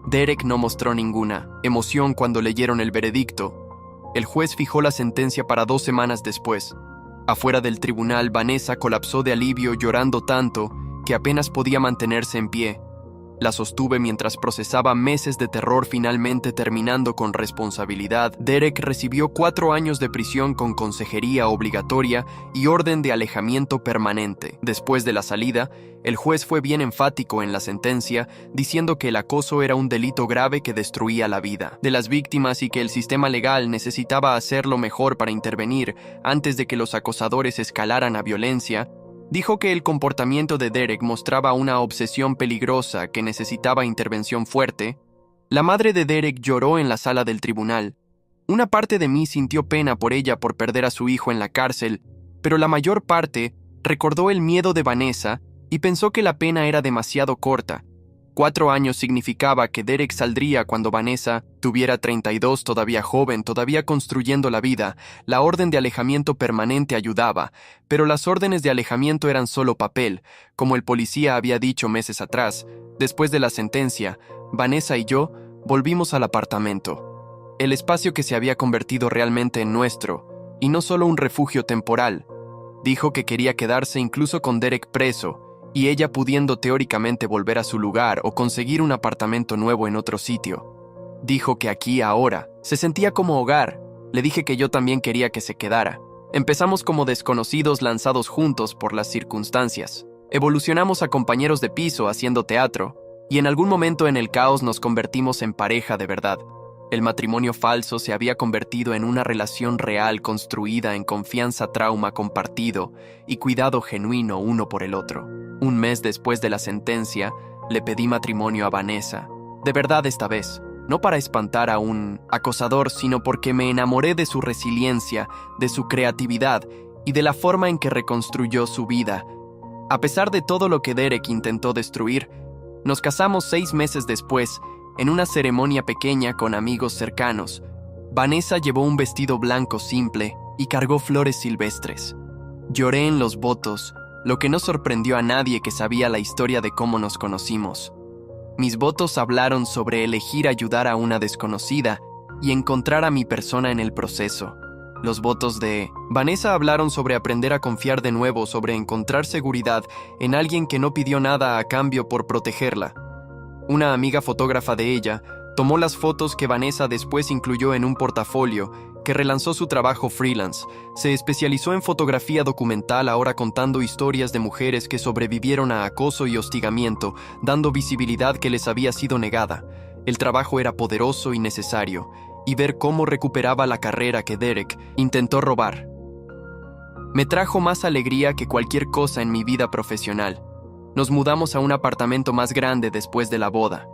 Derek no mostró ninguna emoción cuando leyeron el veredicto. El juez fijó la sentencia para 2 semanas después. Afuera del tribunal, Vanessa colapsó de alivio llorando tanto que apenas podía mantenerse en pie. La sostuve mientras procesaba meses de terror finalmente terminando con responsabilidad. Derek recibió 4 años de prisión con consejería obligatoria y orden de alejamiento permanente. Después de la salida, el juez fue bien enfático en la sentencia, diciendo que el acoso era un delito grave que destruía la vida de las víctimas y que el sistema legal necesitaba hacerlo mejor para intervenir antes de que los acosadores escalaran a violencia. Dijo que el comportamiento de Derek mostraba una obsesión peligrosa que necesitaba intervención fuerte. La madre de Derek lloró en la sala del tribunal. Una parte de mí sintió pena por ella por perder a su hijo en la cárcel, pero la mayor parte recordó el miedo de Vanessa y pensó que la pena era demasiado corta. 4 años significaba que Derek saldría cuando Vanessa tuviera 32, todavía joven, todavía construyendo la vida. La orden de alejamiento permanente ayudaba, pero las órdenes de alejamiento eran solo papel, como el policía había dicho meses atrás. Después de la sentencia, Vanessa y yo volvimos al apartamento, el espacio que se había convertido realmente en nuestro, y no solo un refugio temporal. Dijo que quería quedarse incluso con Derek preso, y ella pudiendo teóricamente volver a su lugar o conseguir un apartamento nuevo en otro sitio. Dijo que aquí ahora se sentía como hogar. Le dije que yo también quería que se quedara. Empezamos como desconocidos lanzados juntos por las circunstancias. Evolucionamos a compañeros de piso haciendo teatro, y en algún momento en el caos nos convertimos en pareja de verdad. El matrimonio falso se había convertido en una relación real construida en confianza, trauma compartido y cuidado genuino uno por el otro. 1 mes después de la sentencia, le pedí matrimonio a Vanessa. De verdad esta vez, no para espantar a un acosador, sino porque me enamoré de su resiliencia, de su creatividad y de la forma en que reconstruyó su vida. A pesar de todo lo que Derek intentó destruir, nos casamos 6 meses después, en una ceremonia pequeña con amigos cercanos. Vanessa llevó un vestido blanco simple y cargó flores silvestres. Lloré en los votos, lo que no sorprendió a nadie que sabía la historia de cómo nos conocimos. Mis votos hablaron sobre elegir ayudar a una desconocida y encontrar a mi persona en el proceso. Los votos de Vanessa hablaron sobre aprender a confiar de nuevo, sobre encontrar seguridad en alguien que no pidió nada a cambio por protegerla. Una amiga fotógrafa de ella tomó las fotos que Vanessa después incluyó en un portafolio que relanzó su trabajo freelance. Se especializó en fotografía documental, ahora contando historias de mujeres que sobrevivieron a acoso y hostigamiento, dando visibilidad que les había sido negada. El trabajo era poderoso y necesario, y ver cómo recuperaba la carrera que Derek intentó robar me trajo más alegría que cualquier cosa en mi vida profesional. Nos mudamos a un apartamento más grande después de la boda.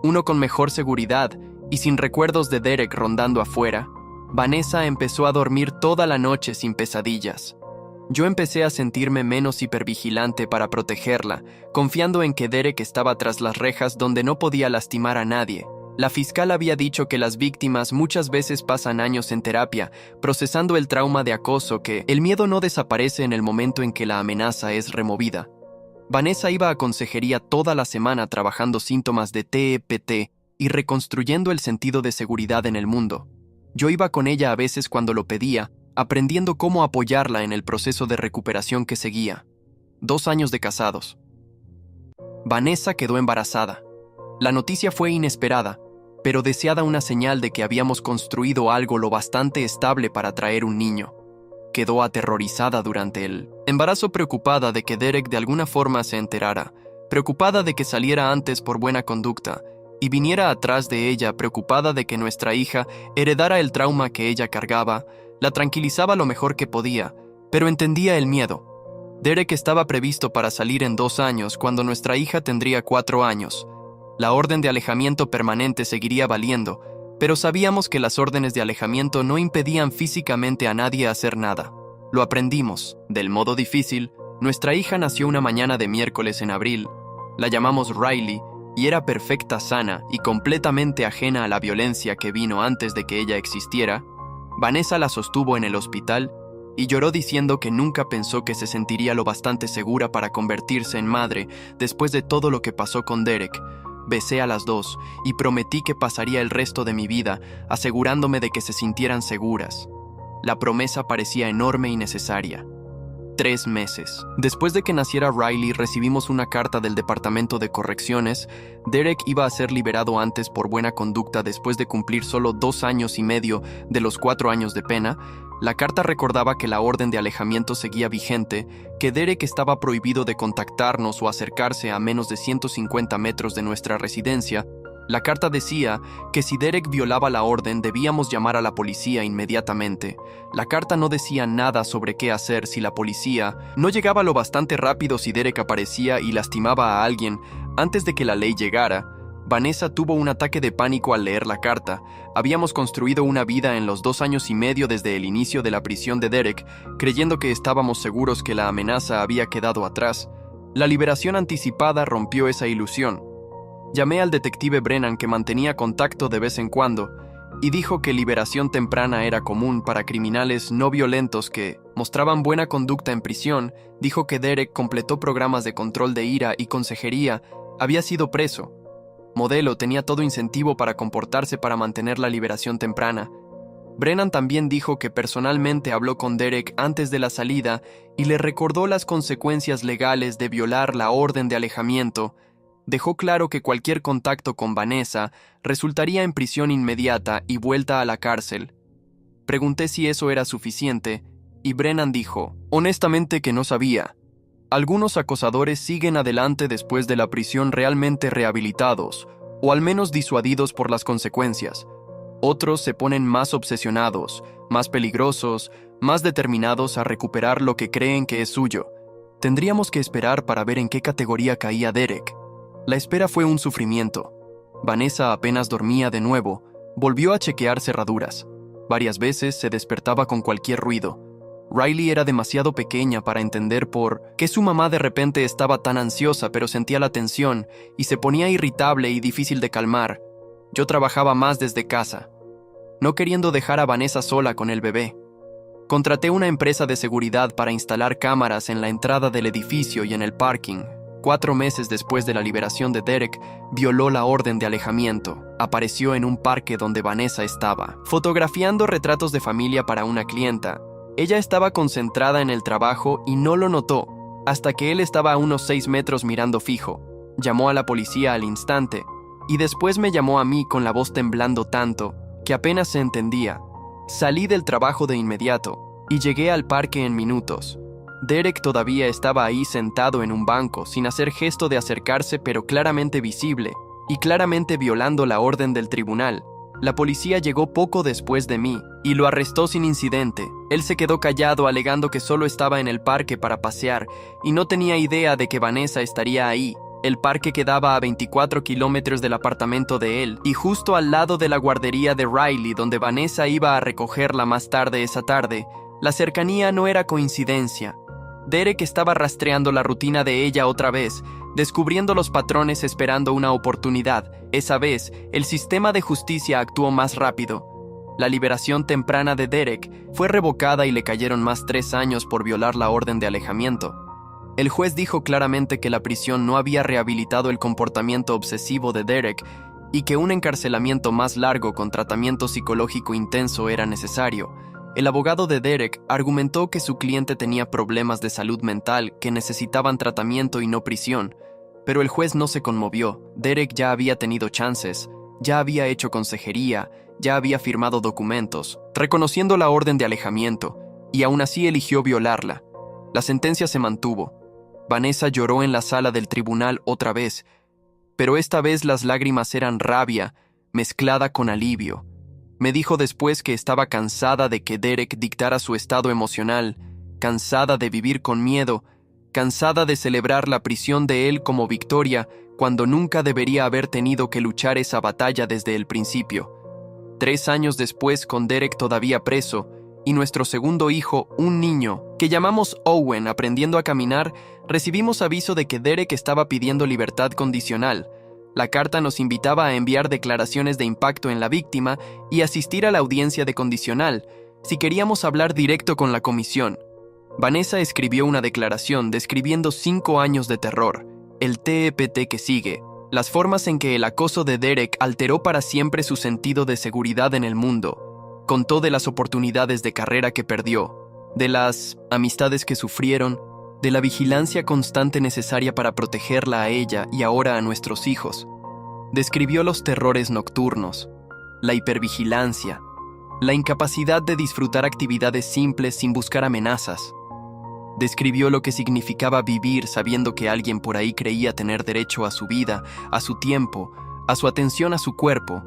Uno con mejor seguridad y sin recuerdos de Derek rondando afuera. Vanessa empezó a dormir toda la noche sin pesadillas. Yo empecé a sentirme menos hipervigilante para protegerla, confiando en que Derek estaba tras las rejas donde no podía lastimar a nadie. La fiscal había dicho que las víctimas muchas veces pasan años en terapia, procesando el trauma de acoso, que el miedo no desaparece en el momento en que la amenaza es removida. Vanessa iba a consejería toda la semana trabajando síntomas de TEPT y reconstruyendo el sentido de seguridad en el mundo. Yo iba con ella a veces cuando lo pedía, aprendiendo cómo apoyarla en el proceso de recuperación que seguía. 2 años de casados. Vanessa quedó embarazada. La noticia fue inesperada, pero deseada, una señal de que habíamos construido algo lo bastante estable para traer un niño. Quedó aterrorizada durante el embarazo, preocupada de que Derek de alguna forma se enterara, preocupada de que saliera antes por buena conducta y viniera atrás de ella, preocupada de que nuestra hija heredara el trauma que ella cargaba. La tranquilizaba lo mejor que podía, pero entendía el miedo. Derek estaba previsto para salir en 2 años, cuando nuestra hija tendría 4 años. La orden de alejamiento permanente seguiría valiendo, pero sabíamos que las órdenes de alejamiento no impedían físicamente a nadie hacer nada. Lo aprendimos, del modo difícil. Nuestra hija nació una mañana de miércoles en abril. La llamamos Riley y era perfecta, sana y completamente ajena a la violencia que vino antes de que ella existiera. Vanessa la sostuvo en el hospital y lloró diciendo que nunca pensó que se sentiría lo bastante segura para convertirse en madre después de todo lo que pasó con Derek. Besé a las dos y prometí que pasaría el resto de mi vida asegurándome de que se sintieran seguras. La promesa parecía enorme y necesaria. 3 meses. Después de que naciera Riley, recibimos una carta del Departamento de Correcciones. Derek iba a ser liberado antes por buena conducta después de cumplir solo 2 años y medio de los 4 años de pena. La carta recordaba que la orden de alejamiento seguía vigente, que Derek estaba prohibido de contactarnos o acercarse a menos de 150 metros de nuestra residencia. La carta decía que si Derek violaba la orden debíamos llamar a la policía inmediatamente. La carta no decía nada sobre qué hacer si la policía no llegaba lo bastante rápido, si Derek aparecía y lastimaba a alguien antes de que la ley llegara. Vanessa tuvo un ataque de pánico al leer la carta. Habíamos construido una vida en los 2 años y medio desde el inicio de la prisión de Derek, creyendo que estábamos seguros que la amenaza había quedado atrás. La liberación anticipada rompió esa ilusión. Llamé al detective Brennan, que mantenía contacto de vez en cuando, y dijo que liberación temprana era común para criminales no violentos que mostraban buena conducta en prisión. Dijo que Derek completó programas de control de ira y consejería, había sido preso. Modelo, tenía todo incentivo para comportarse para mantener la liberación temprana. Brennan también dijo que personalmente habló con Derek antes de la salida y le recordó las consecuencias legales de violar la orden de alejamiento. Dejó claro que cualquier contacto con Vanessa resultaría en prisión inmediata y vuelta a la cárcel. Pregunté si eso era suficiente, y Brennan dijo, honestamente, que no sabía. Algunos acosadores siguen adelante después de la prisión realmente rehabilitados, o al menos disuadidos por las consecuencias. Otros se ponen más obsesionados, más peligrosos, más determinados a recuperar lo que creen que es suyo. Tendríamos que esperar para ver en qué categoría caía Derek. La espera fue un sufrimiento. Vanessa apenas dormía de nuevo, volvió a chequear cerraduras. Varias veces se despertaba con cualquier ruido. Riley era demasiado pequeña para entender por qué su mamá de repente estaba tan ansiosa, pero sentía la tensión y se ponía irritable y difícil de calmar. Yo trabajaba más desde casa, no queriendo dejar a Vanessa sola con el bebé. Contraté una empresa de seguridad para instalar cámaras en la entrada del edificio y en el parking. 4 meses después de la liberación de Derek, violó la orden de alejamiento. Apareció en un parque donde Vanessa estaba, fotografiando retratos de familia para una clienta. Ella estaba concentrada en el trabajo y no lo notó, hasta que él estaba a unos 6 metros mirando fijo. Llamó a la policía al instante, y después me llamó a mí con la voz temblando tanto que apenas se entendía. Salí del trabajo de inmediato y llegué al parque en minutos. Derek todavía estaba ahí sentado en un banco, sin hacer gesto de acercarse, pero claramente visible, y claramente violando la orden del tribunal. La policía llegó poco después de mí y lo arrestó sin incidente. Él se quedó callado, alegando que solo estaba en el parque para pasear y no tenía idea de que Vanessa estaría ahí. El parque quedaba a 24 kilómetros del apartamento de él y justo al lado de la guardería de Riley, donde Vanessa iba a recogerla más tarde esa tarde. La cercanía no era coincidencia. Derek estaba rastreando la rutina de ella otra vez, descubriendo los patrones esperando una oportunidad. Esa vez, el sistema de justicia actuó más rápido. La liberación temprana de Derek fue revocada y le cayeron más 3 años por violar la orden de alejamiento. El juez dijo claramente que la prisión no había rehabilitado el comportamiento obsesivo de Derek y que un encarcelamiento más largo con tratamiento psicológico intenso era necesario. El abogado de Derek argumentó que su cliente tenía problemas de salud mental que necesitaban tratamiento y no prisión, pero el juez no se conmovió. Derek ya había tenido chances, ya había hecho consejería, ya había firmado documentos, reconociendo la orden de alejamiento, y aún así eligió violarla. La sentencia se mantuvo. Vanessa lloró en la sala del tribunal otra vez, pero esta vez las lágrimas eran rabia, mezclada con alivio. Me dijo después que estaba cansada de que Derek dictara su estado emocional, cansada de vivir con miedo, cansada de celebrar la prisión de él como victoria cuando nunca debería haber tenido que luchar esa batalla desde el principio. 3 años después, con Derek todavía preso, y nuestro segundo hijo, un niño, que llamamos Owen, aprendiendo a caminar, recibimos aviso de que Derek estaba pidiendo libertad condicional. La carta nos invitaba a enviar declaraciones de impacto en la víctima y asistir a la audiencia de condicional, si queríamos hablar directo con la comisión. Vanessa escribió una declaración describiendo 5 años de terror, el TEPT que sigue, las formas en que el acoso de Derek alteró para siempre su sentido de seguridad en el mundo. Contó de las oportunidades de carrera que perdió, de las amistades que sufrieron, de la vigilancia constante necesaria para protegerla a ella y ahora a nuestros hijos. Describió los terrores nocturnos, la hipervigilancia, la incapacidad de disfrutar actividades simples sin buscar amenazas. Describió lo que significaba vivir sabiendo que alguien por ahí creía tener derecho a su vida, a su tiempo, a su atención a su cuerpo.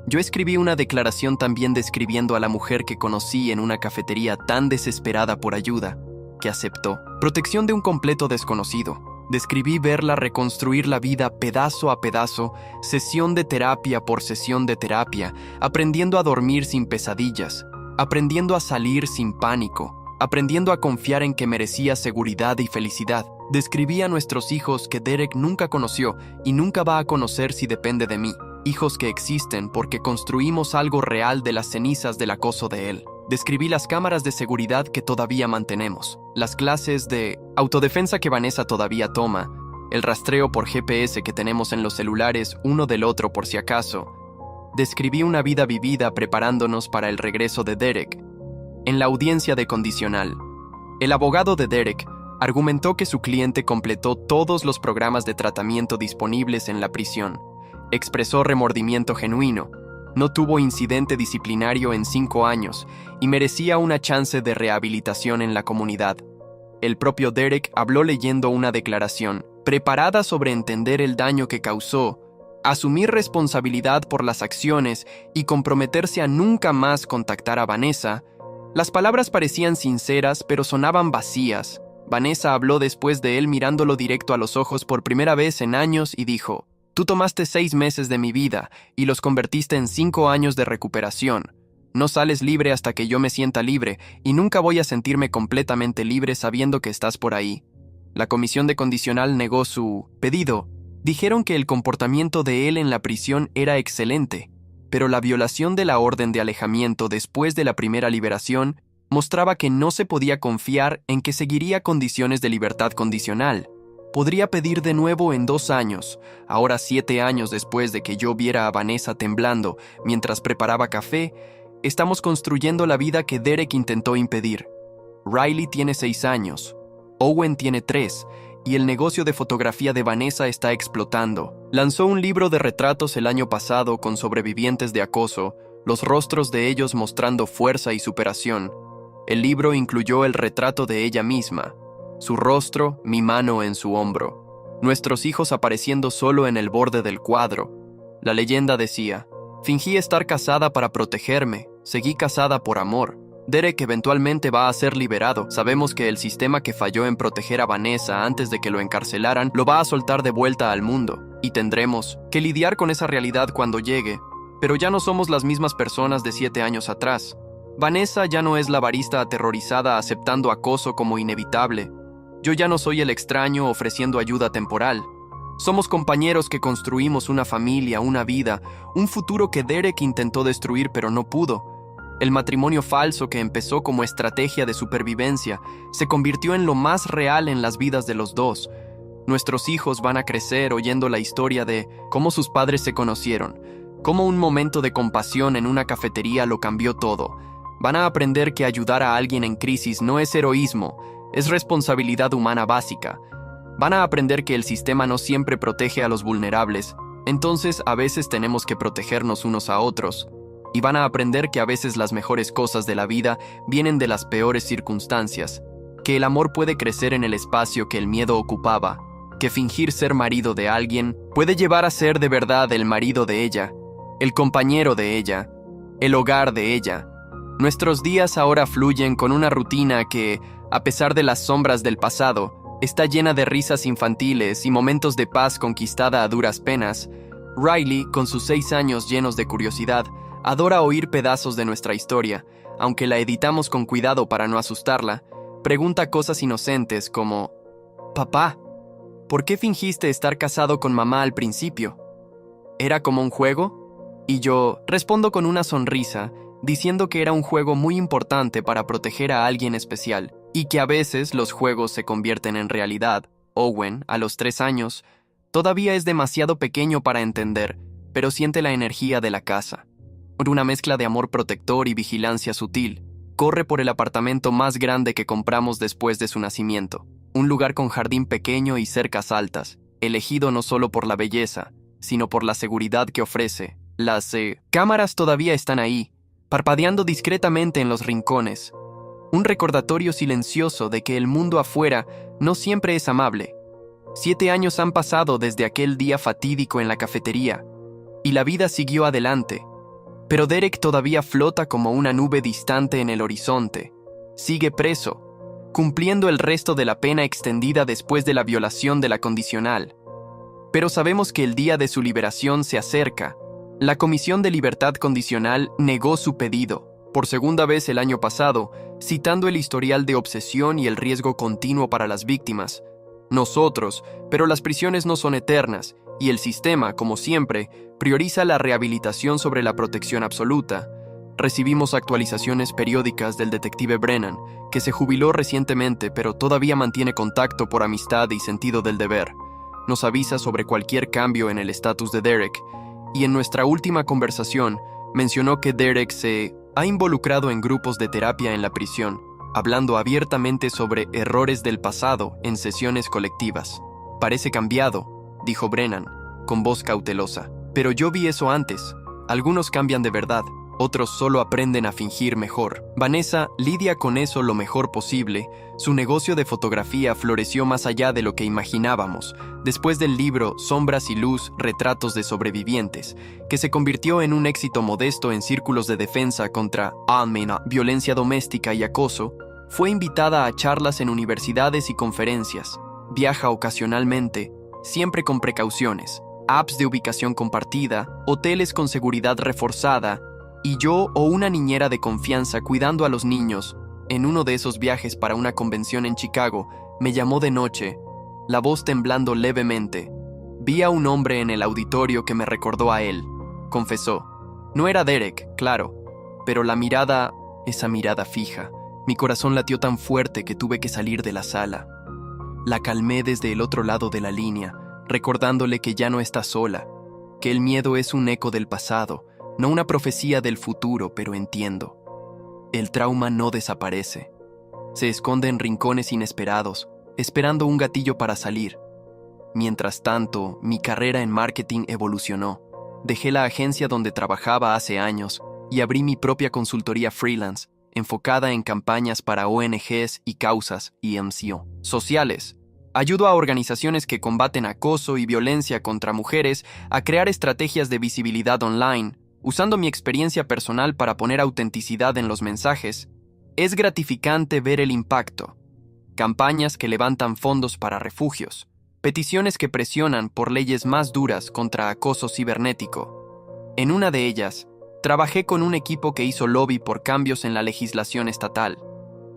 Yo escribí una declaración también describiendo a la mujer que conocí en una cafetería tan desesperada por ayuda, que aceptó. Protección de un completo desconocido. Describí verla reconstruir la vida pedazo a pedazo, sesión de terapia por sesión de terapia, aprendiendo a dormir sin pesadillas, aprendiendo a salir sin pánico, aprendiendo a confiar en que merecía seguridad y felicidad. Describí a nuestros hijos que Derek nunca conoció y nunca va a conocer si depende de mí. Hijos que existen porque construimos algo real de las cenizas del acoso de él. Describí las cámaras de seguridad que todavía mantenemos, las clases de autodefensa que Vanessa todavía toma, el rastreo por GPS que tenemos en los celulares uno del otro por si acaso. Describí una vida vivida preparándonos para el regreso de Derek. En la audiencia de condicional, el abogado de Derek argumentó que su cliente completó todos los programas de tratamiento disponibles en la prisión. Expresó remordimiento genuino. No tuvo incidente disciplinario en 5 años y merecía una chance de rehabilitación en la comunidad. El propio Derek habló leyendo una declaración, preparada sobre entender el daño que causó, asumir responsabilidad por las acciones y comprometerse a nunca más contactar a Vanessa. Las palabras parecían sinceras, pero sonaban vacías. Vanessa habló después de él mirándolo directo a los ojos por primera vez en años y dijo: «Tú tomaste 6 meses de mi vida y los convertiste en 5 años de recuperación. No sales libre hasta que yo me sienta libre y nunca voy a sentirme completamente libre sabiendo que estás por ahí». La comisión de condicional negó su pedido. Dijeron que el comportamiento de él en la prisión era excelente, pero la violación de la orden de alejamiento después de la primera liberación mostraba que no se podía confiar en que seguiría condiciones de libertad condicional. Podría pedir de nuevo en 2 años, ahora 7 años después de que yo viera a Vanessa temblando mientras preparaba café. Estamos construyendo la vida que Derek intentó impedir. Riley tiene 6 años, Owen tiene 3, y el negocio de fotografía de Vanessa está explotando. Lanzó un libro de retratos el año pasado con sobrevivientes de acoso, los rostros de ellos mostrando fuerza y superación. El libro incluyó el retrato de ella misma, su rostro, mi mano en su hombro, nuestros hijos apareciendo solo en el borde del cuadro. La leyenda decía: «Fingí estar casada para protegerme, seguí casada por amor. Derek eventualmente va a ser liberado. Sabemos que el sistema que falló en proteger a Vanessa antes de que lo encarcelaran lo va a soltar de vuelta al mundo. Y tendremos que lidiar con esa realidad cuando llegue. Pero ya no somos las mismas personas de 7 años atrás. Vanessa ya no es la barista aterrorizada aceptando acoso como inevitable. Yo ya no soy el extraño ofreciendo ayuda temporal. Somos compañeros que construimos una familia, una vida, un futuro que Derek intentó destruir pero no pudo. El matrimonio falso que empezó como estrategia de supervivencia se convirtió en lo más real en las vidas de los dos. Nuestros hijos van a crecer oyendo la historia de cómo sus padres se conocieron, cómo un momento de compasión en una cafetería lo cambió todo. Van a aprender que ayudar a alguien en crisis no es heroísmo, es responsabilidad humana básica. Van a aprender que el sistema no siempre protege a los vulnerables, entonces a veces tenemos que protegernos unos a otros. Y van a aprender que a veces las mejores cosas de la vida vienen de las peores circunstancias, que el amor puede crecer en el espacio que el miedo ocupaba, que fingir ser marido de alguien puede llevar a ser de verdad el marido de ella, el compañero de ella, el hogar de ella. Nuestros días ahora fluyen con una rutina que, a pesar de las sombras del pasado, está llena de risas infantiles y momentos de paz conquistada a duras penas. Riley, con sus 6 años llenos de curiosidad, adora oír pedazos de nuestra historia, aunque la editamos con cuidado para no asustarla. Pregunta cosas inocentes como: «Papá, ¿por qué fingiste estar casado con mamá al principio? ¿Era como un juego?» Y yo respondo con una sonrisa, diciendo que era un juego muy importante para proteger a alguien especial, y que a veces los juegos se convierten en realidad. Owen, a los 3 años, todavía es demasiado pequeño para entender, pero siente la energía de la casa. Una mezcla de amor protector y vigilancia sutil. Corre por el apartamento más grande que compramos después de su nacimiento. Un lugar con jardín pequeño y cercas altas, elegido no solo por la belleza, sino por la seguridad que ofrece. Las cámaras todavía están ahí, parpadeando discretamente en los rincones. Un recordatorio silencioso de que el mundo afuera no siempre es amable. 7 años han pasado desde aquel día fatídico en la cafetería, y la vida siguió adelante. Pero Derek todavía flota como una nube distante en el horizonte. Sigue preso, cumpliendo el resto de la pena extendida después de la violación de la condicional. Pero sabemos que el día de su liberación se acerca. La Comisión de Libertad Condicional negó su pedido, por segunda vez el año pasado, citando el historial de obsesión y el riesgo continuo para las víctimas. Nosotros, pero las prisiones no son eternas, y el sistema, como siempre, prioriza la rehabilitación sobre la protección absoluta. Recibimos actualizaciones periódicas del detective Brennan, que se jubiló recientemente pero todavía mantiene contacto por amistad y sentido del deber. Nos avisa sobre cualquier cambio en el estatus de Derek, y en nuestra última conversación mencionó que Derek se ha involucrado en grupos de terapia en la prisión, hablando abiertamente sobre errores del pasado en sesiones colectivas. «Parece cambiado», dijo Brennan, con voz cautelosa. «Pero yo vi eso antes. Algunos cambian de verdad, otros solo aprenden a fingir mejor». Vanessa lidia con eso lo mejor posible. Su negocio de fotografía floreció más allá de lo que imaginábamos, después del libro Sombras y Luz, Retratos de Sobrevivientes, que se convirtió en un éxito modesto en círculos de defensa contra violencia doméstica y acoso. Fue invitada a charlas en universidades y conferencias. Viaja ocasionalmente, siempre con precauciones, apps de ubicación compartida, hoteles con seguridad reforzada, y yo o una niñera de confianza cuidando a los niños. En uno de esos viajes para una convención en Chicago, me llamó de noche, la voz temblando levemente. Vi a un hombre en el auditorio que me recordó a él, confesó. No era Derek, claro, pero la mirada, esa mirada fija. Mi corazón latió tan fuerte que tuve que salir de la sala. La calmé desde el otro lado de la línea, recordándole que ya no está sola, que el miedo es un eco del pasado, no una profecía del futuro, pero entiendo. El trauma no desaparece. Se esconde en rincones inesperados, esperando un gatillo para salir. Mientras tanto, mi carrera en marketing evolucionó. Dejé la agencia donde trabajaba hace años y abrí mi propia consultoría freelance, enfocada en campañas para ONGs y causas (MCO) sociales. Ayudo a organizaciones que combaten acoso y violencia contra mujeres a crear estrategias de visibilidad online, usando mi experiencia personal para poner autenticidad en los mensajes. Es gratificante ver el impacto. Campañas que levantan fondos para refugios, peticiones que presionan por leyes más duras contra acoso cibernético. En una de ellas, trabajé con un equipo que hizo lobby por cambios en la legislación estatal,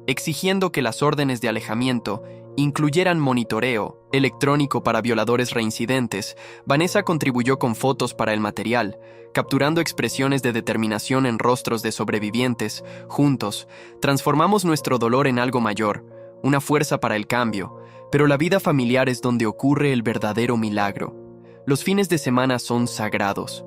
exigiendo que las órdenes de alejamiento incluyeran monitoreo electrónico para violadores reincidentes. Vanessa contribuyó con fotos para el material, capturando expresiones de determinación en rostros de sobrevivientes. Juntos, transformamos nuestro dolor en algo mayor, una fuerza para el cambio, pero la vida familiar es donde ocurre el verdadero milagro. Los fines de semana son sagrados.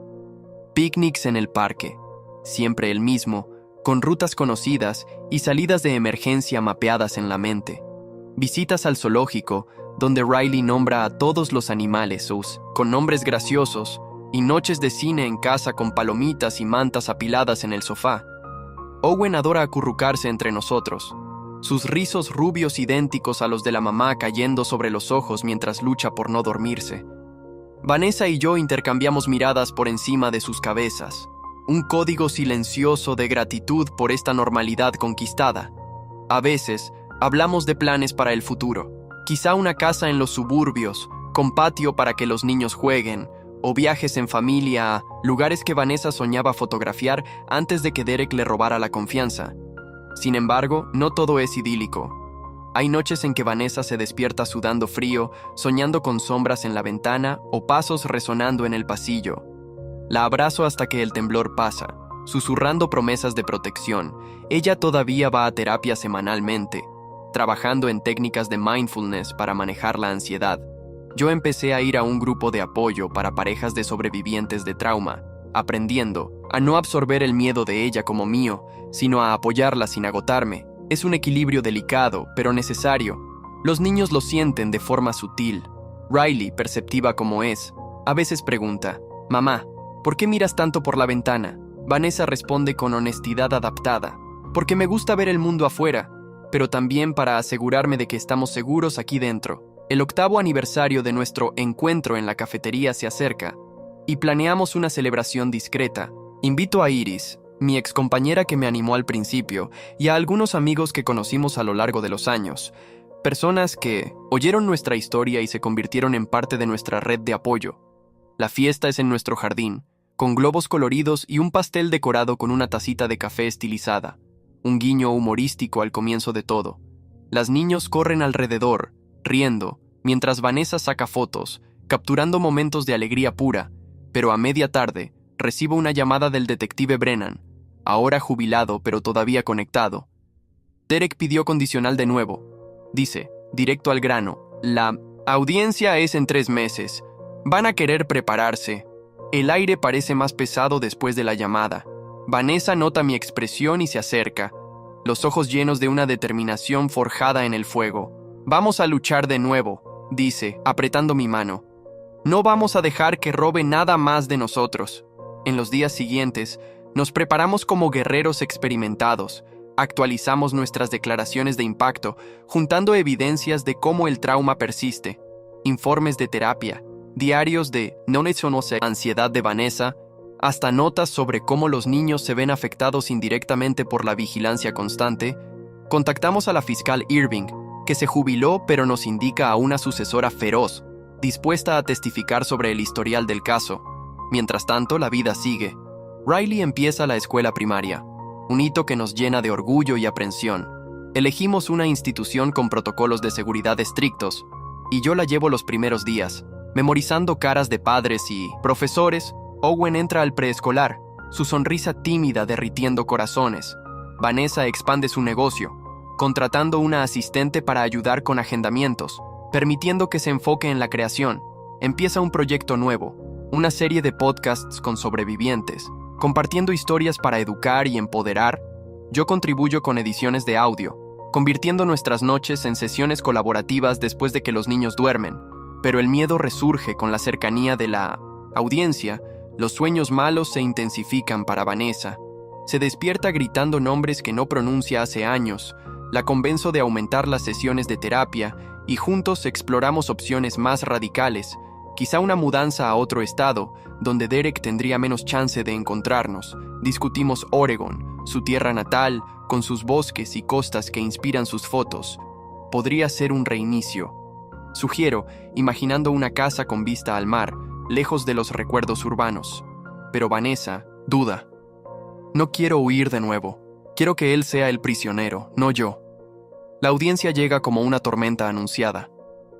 Picnics en el parque, siempre el mismo, con rutas conocidas y salidas de emergencia mapeadas en la mente. Visitas al zoológico, donde Riley nombra a todos los animales con nombres graciosos, y noches de cine en casa con palomitas y mantas apiladas en el sofá. Owen adora acurrucarse entre nosotros, sus rizos rubios idénticos a los de la mamá cayendo sobre los ojos mientras lucha por no dormirse. Vanessa y yo intercambiamos miradas por encima de sus cabezas, un código silencioso de gratitud por esta normalidad conquistada. A veces, hablamos de planes para el futuro, quizá una casa en los suburbios, con patio para que los niños jueguen, o viajes en familia a lugares que Vanessa soñaba fotografiar antes de que Derek le robara la confianza. Sin embargo, no todo es idílico. Hay noches en que Vanessa se despierta sudando frío, soñando con sombras en la ventana o pasos resonando en el pasillo. La abrazo hasta que el temblor pasa, susurrando promesas de protección. Ella todavía va a terapia semanalmente, trabajando en técnicas de mindfulness para manejar la ansiedad. Yo empecé a ir a un grupo de apoyo para parejas de sobrevivientes de trauma, aprendiendo a no absorber el miedo de ella como mío, sino a apoyarla sin agotarme. Es un equilibrio delicado, pero necesario. Los niños lo sienten de forma sutil. Riley, perceptiva como es, a veces pregunta: «Mamá, ¿por qué miras tanto por la ventana?». Vanessa responde con honestidad adaptada: «Porque me gusta ver el mundo afuera, pero también para asegurarme de que estamos seguros aquí dentro». El 8º aniversario de nuestro encuentro en la cafetería se acerca, y planeamos una celebración discreta. Invito a Iris, mi excompañera que me animó al principio, y a algunos amigos que conocimos a lo largo de los años, personas que oyeron nuestra historia y se convirtieron en parte de nuestra red de apoyo. La fiesta es en nuestro jardín, con globos coloridos y un pastel decorado con una tacita de café estilizada, un guiño humorístico al comienzo de todo. Los niños corren alrededor, riendo, mientras Vanessa saca fotos, capturando momentos de alegría pura, pero a media tarde recibo una llamada del detective Brennan, ahora jubilado pero todavía conectado. Derek pidió condicional de nuevo. Dice, directo al grano: «La audiencia es en 3 meses. Van a querer prepararse». El aire parece más pesado después de la llamada. Vanessa nota mi expresión y se acerca, los ojos llenos de una determinación forjada en el fuego. «Vamos a luchar de nuevo», dice, apretando mi mano. «No vamos a dejar que robe nada más de nosotros». En los días siguientes, nos preparamos como guerreros experimentados, actualizamos nuestras declaraciones de impacto, juntando evidencias de cómo el trauma persiste, informes de terapia, diarios de no ansiedad de Vanessa, hasta notas sobre cómo los niños se ven afectados indirectamente por la vigilancia constante. Contactamos a la fiscal Irving, que se jubiló pero nos indica a una sucesora feroz, dispuesta a testificar sobre el historial del caso. Mientras tanto, la vida sigue. Riley empieza la escuela primaria, un hito que nos llena de orgullo y aprensión. Elegimos una institución con protocolos de seguridad estrictos, y yo la llevo los primeros días, memorizando caras de padres y profesores. Owen entra al preescolar, su sonrisa tímida derritiendo corazones. Vanessa expande su negocio, contratando una asistente para ayudar con agendamientos, permitiendo que se enfoque en la creación. Empieza un proyecto nuevo, una serie de podcasts con sobrevivientes, compartiendo historias para educar y empoderar. Yo contribuyo con ediciones de audio, convirtiendo nuestras noches en sesiones colaborativas después de que los niños duermen. Pero el miedo resurge con la cercanía de la audiencia. Los sueños malos se intensifican para Vanessa. Se despierta gritando nombres que no pronuncia hace años. La convenzo de aumentar las sesiones de terapia y juntos exploramos opciones más radicales. Quizá una mudanza a otro estado, donde Derek tendría menos chance de encontrarnos. Discutimos Oregon, su tierra natal, con sus bosques y costas que inspiran sus fotos. Podría ser un reinicio. Sugiero, imaginando una casa con vista al mar, lejos de los recuerdos urbanos. Pero Vanessa duda. No quiero huir de nuevo. Quiero que él sea el prisionero, no yo. La audiencia llega como una tormenta anunciada.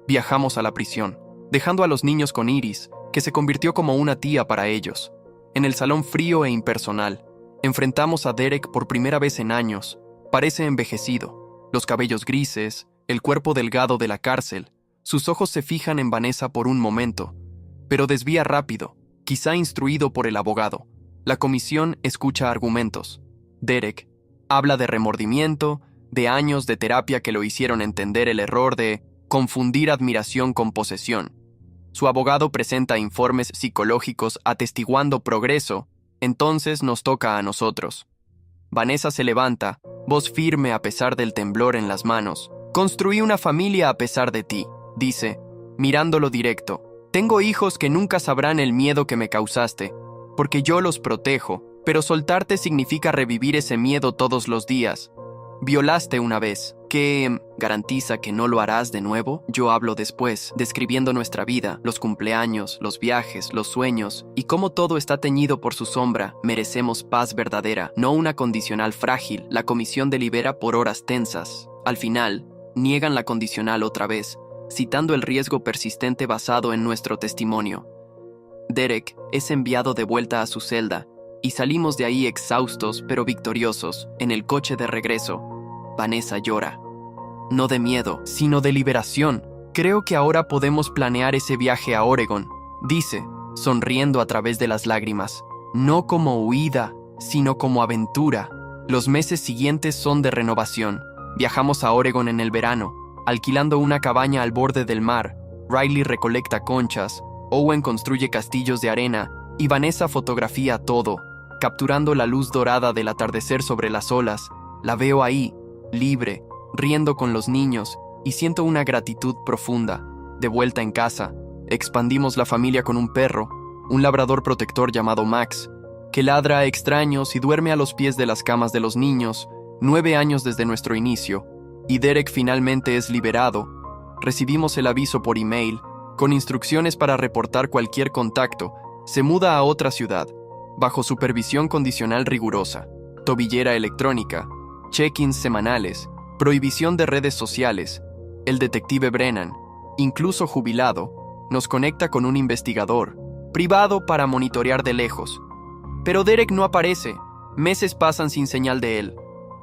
Viajamos a la prisión, dejando a los niños con Iris, que se convirtió como una tía para ellos. En el salón frío e impersonal, enfrentamos a Derek por primera vez en años. Parece envejecido, los cabellos grises, el cuerpo delgado de la cárcel. Sus ojos se fijan en Vanessa por un momento, pero desvía rápido, quizá instruido por el abogado. La comisión escucha argumentos. Derek habla de remordimiento, de años de terapia que lo hicieron entender el error de confundir admiración con posesión. Su abogado presenta informes psicológicos atestiguando progreso, entonces nos toca a nosotros. Vanessa se levanta, voz firme a pesar del temblor en las manos. Construí una familia a pesar de ti, dice, mirándolo directo. Tengo hijos que nunca sabrán el miedo que me causaste, porque yo los protejo, pero soltarte significa revivir ese miedo todos los días. Violaste una vez. ¿Qué garantiza que no lo harás de nuevo? Yo hablo después, describiendo nuestra vida, los cumpleaños, los viajes, los sueños, y cómo todo está teñido por su sombra. Merecemos paz verdadera, no una condicional frágil. La comisión delibera por horas tensas. Al final, niegan la condicional otra vez, citando el riesgo persistente basado en nuestro testimonio. Derek es enviado de vuelta a su celda, y salimos de ahí exhaustos pero victoriosos, en el coche de regreso. Vanessa llora. No de miedo, sino de liberación. Creo que ahora podemos planear ese viaje a Oregon, dice, sonriendo a través de las lágrimas. No como huida, sino como aventura. Los meses siguientes son de renovación. Viajamos a Oregon en el verano, alquilando una cabaña al borde del mar. Riley recolecta conchas, Owen construye castillos de arena y Vanessa fotografía todo, capturando la luz dorada del atardecer sobre las olas. La veo ahí, libre, riendo con los niños, y siento una gratitud profunda. De vuelta en casa, expandimos la familia con un perro, un labrador protector llamado Max, que ladra a extraños y duerme a los pies de las camas de los niños, 9 años desde nuestro inicio, y Derek finalmente es liberado. Recibimos el aviso por email, con instrucciones para reportar cualquier contacto. Se muda a otra ciudad, bajo supervisión condicional rigurosa, tobillera electrónica, check-ins semanales, prohibición de redes sociales. El detective Brennan, incluso jubilado, nos conecta con un investigador, privado para monitorear de lejos. Pero Derek no aparece. Meses pasan sin señal de él.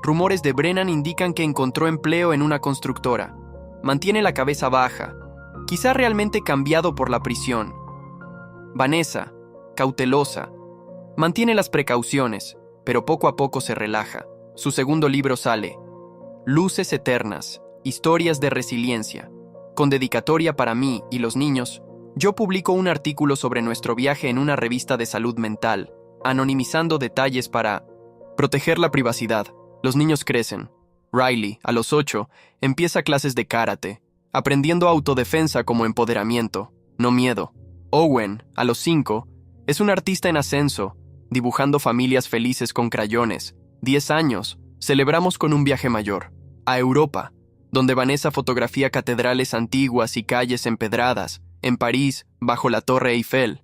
Rumores de Brennan indican que encontró empleo en una constructora. Mantiene la cabeza baja, quizá realmente cambiado por la prisión. Vanessa, cautelosa, mantiene las precauciones, pero poco a poco se relaja. Su segundo libro sale, Luces Eternas, Historias de Resiliencia. Con dedicatoria para mí y los niños, yo publico un artículo sobre nuestro viaje en una revista de salud mental, anonimizando detalles para proteger la privacidad. Los niños crecen. Riley, a los 8, empieza clases de karate, aprendiendo autodefensa como empoderamiento, no miedo. Owen, a los 5, es un artista en ascenso, dibujando familias felices con crayones. 10 años, celebramos con un viaje mayor, a Europa, donde Vanessa fotografía catedrales antiguas y calles empedradas, en París, bajo la Torre Eiffel.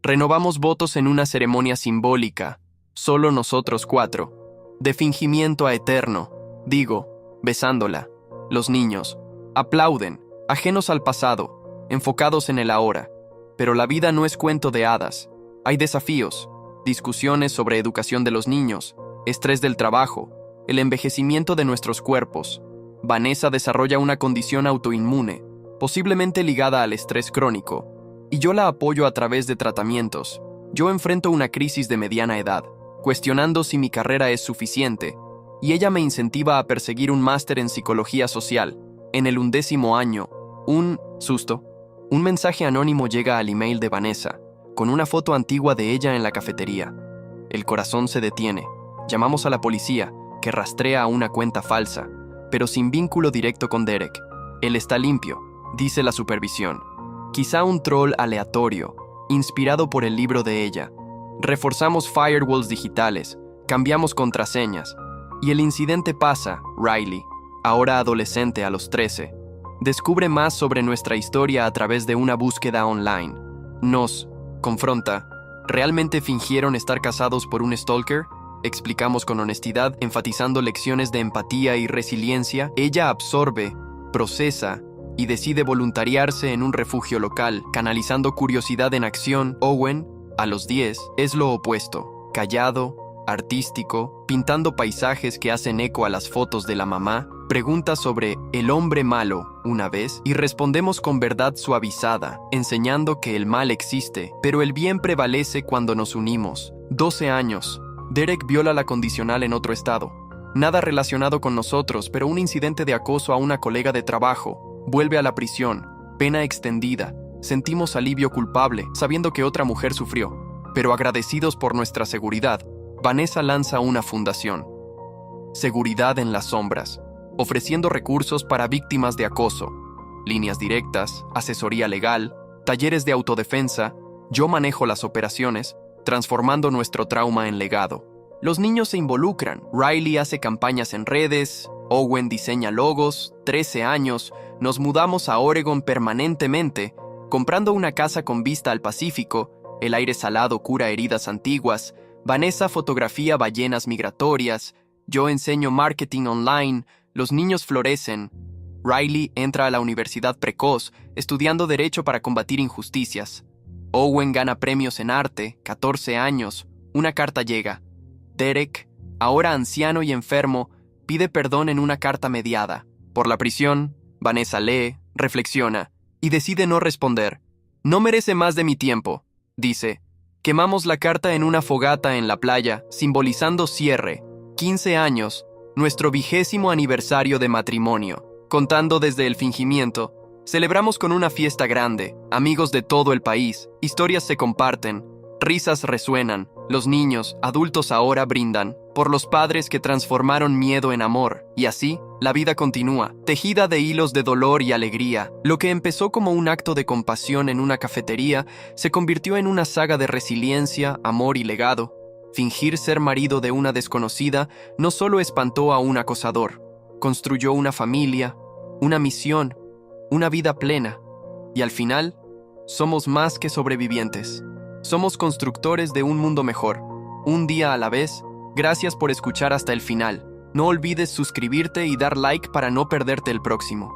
Renovamos votos en una ceremonia simbólica, solo nosotros 4, de fingimiento a eterno, digo, besándola. Los niños aplauden, ajenos al pasado, enfocados en el ahora. Pero la vida no es cuento de hadas. Hay desafíos, discusiones sobre educación de los niños, estrés del trabajo, el envejecimiento de nuestros cuerpos. Vanessa desarrolla una condición autoinmune, posiblemente ligada al estrés crónico, y yo la apoyo a través de tratamientos. Yo enfrento una crisis de mediana edad, cuestionando si mi carrera es suficiente, y ella me incentiva a perseguir un máster en psicología social. En el 11º año, un mensaje anónimo llega al email de Vanessa, con una foto antigua de ella en la cafetería. El corazón se detiene. Llamamos a la policía, que rastrea a una cuenta falsa, pero sin vínculo directo con Derek. Él está limpio, dice la supervisión. Quizá un troll aleatorio, inspirado por el libro de ella. Reforzamos firewalls digitales, cambiamos contraseñas. Y el incidente pasa. Riley, ahora adolescente a los 13, descubre más sobre nuestra historia a través de una búsqueda online. Nos confronta. ¿Realmente fingieron estar casados por un stalker? Explicamos con honestidad, enfatizando lecciones de empatía y resiliencia. Ella absorbe, procesa y decide voluntariarse en un refugio local, canalizando curiosidad en acción. Owen, a los 10, es lo opuesto, callado, artístico, pintando paisajes que hacen eco a las fotos de la mamá. Pregunta sobre el hombre malo una vez y respondemos con verdad suavizada, enseñando que el mal existe, pero el bien prevalece cuando nos unimos. 12 años. Derek viola la condicional en otro estado. Nada relacionado con nosotros, pero un incidente de acoso a una colega de trabajo. Vuelve a la prisión. Pena extendida. Sentimos alivio culpable, sabiendo que otra mujer sufrió. Pero agradecidos por nuestra seguridad, Vanessa lanza una fundación. Seguridad en las sombras, ofreciendo recursos para víctimas de acoso, líneas directas, asesoría legal, talleres de autodefensa. Yo manejo las operaciones, transformando nuestro trauma en legado. Los niños se involucran. Riley hace campañas en redes, Owen diseña logos. 13 años, nos mudamos a Oregon permanentemente, comprando una casa con vista al Pacífico. El aire salado cura heridas antiguas. Vanessa fotografía ballenas migratorias. Yo enseño marketing online. Los niños florecen. Riley entra a la universidad precoz, estudiando Derecho para combatir injusticias. Owen gana premios en arte. 14 años. Una carta llega. Derek, ahora anciano y enfermo, pide perdón en una carta mediada. Por la prisión, Vanessa lee, reflexiona y decide no responder. No merece más de mi tiempo, dice. Quemamos la carta en una fogata en la playa, simbolizando cierre. 15 años, nuestro 20º aniversario de matrimonio. Contando desde el fingimiento, celebramos con una fiesta grande, amigos de todo el país, historias se comparten, risas resuenan, los niños, adultos ahora brindan, por los padres que transformaron miedo en amor, y así, la vida continúa, tejida de hilos de dolor y alegría. Lo que empezó como un acto de compasión en una cafetería, se convirtió en una saga de resiliencia, amor y legado. Fingir ser marido de una desconocida no solo espantó a un acosador, construyó una familia, una misión, una vida plena. Y al final, somos más que sobrevivientes. Somos constructores de un mundo mejor, un día a la vez. Gracias por escuchar hasta el final. No olvides suscribirte y dar like para no perderte el próximo.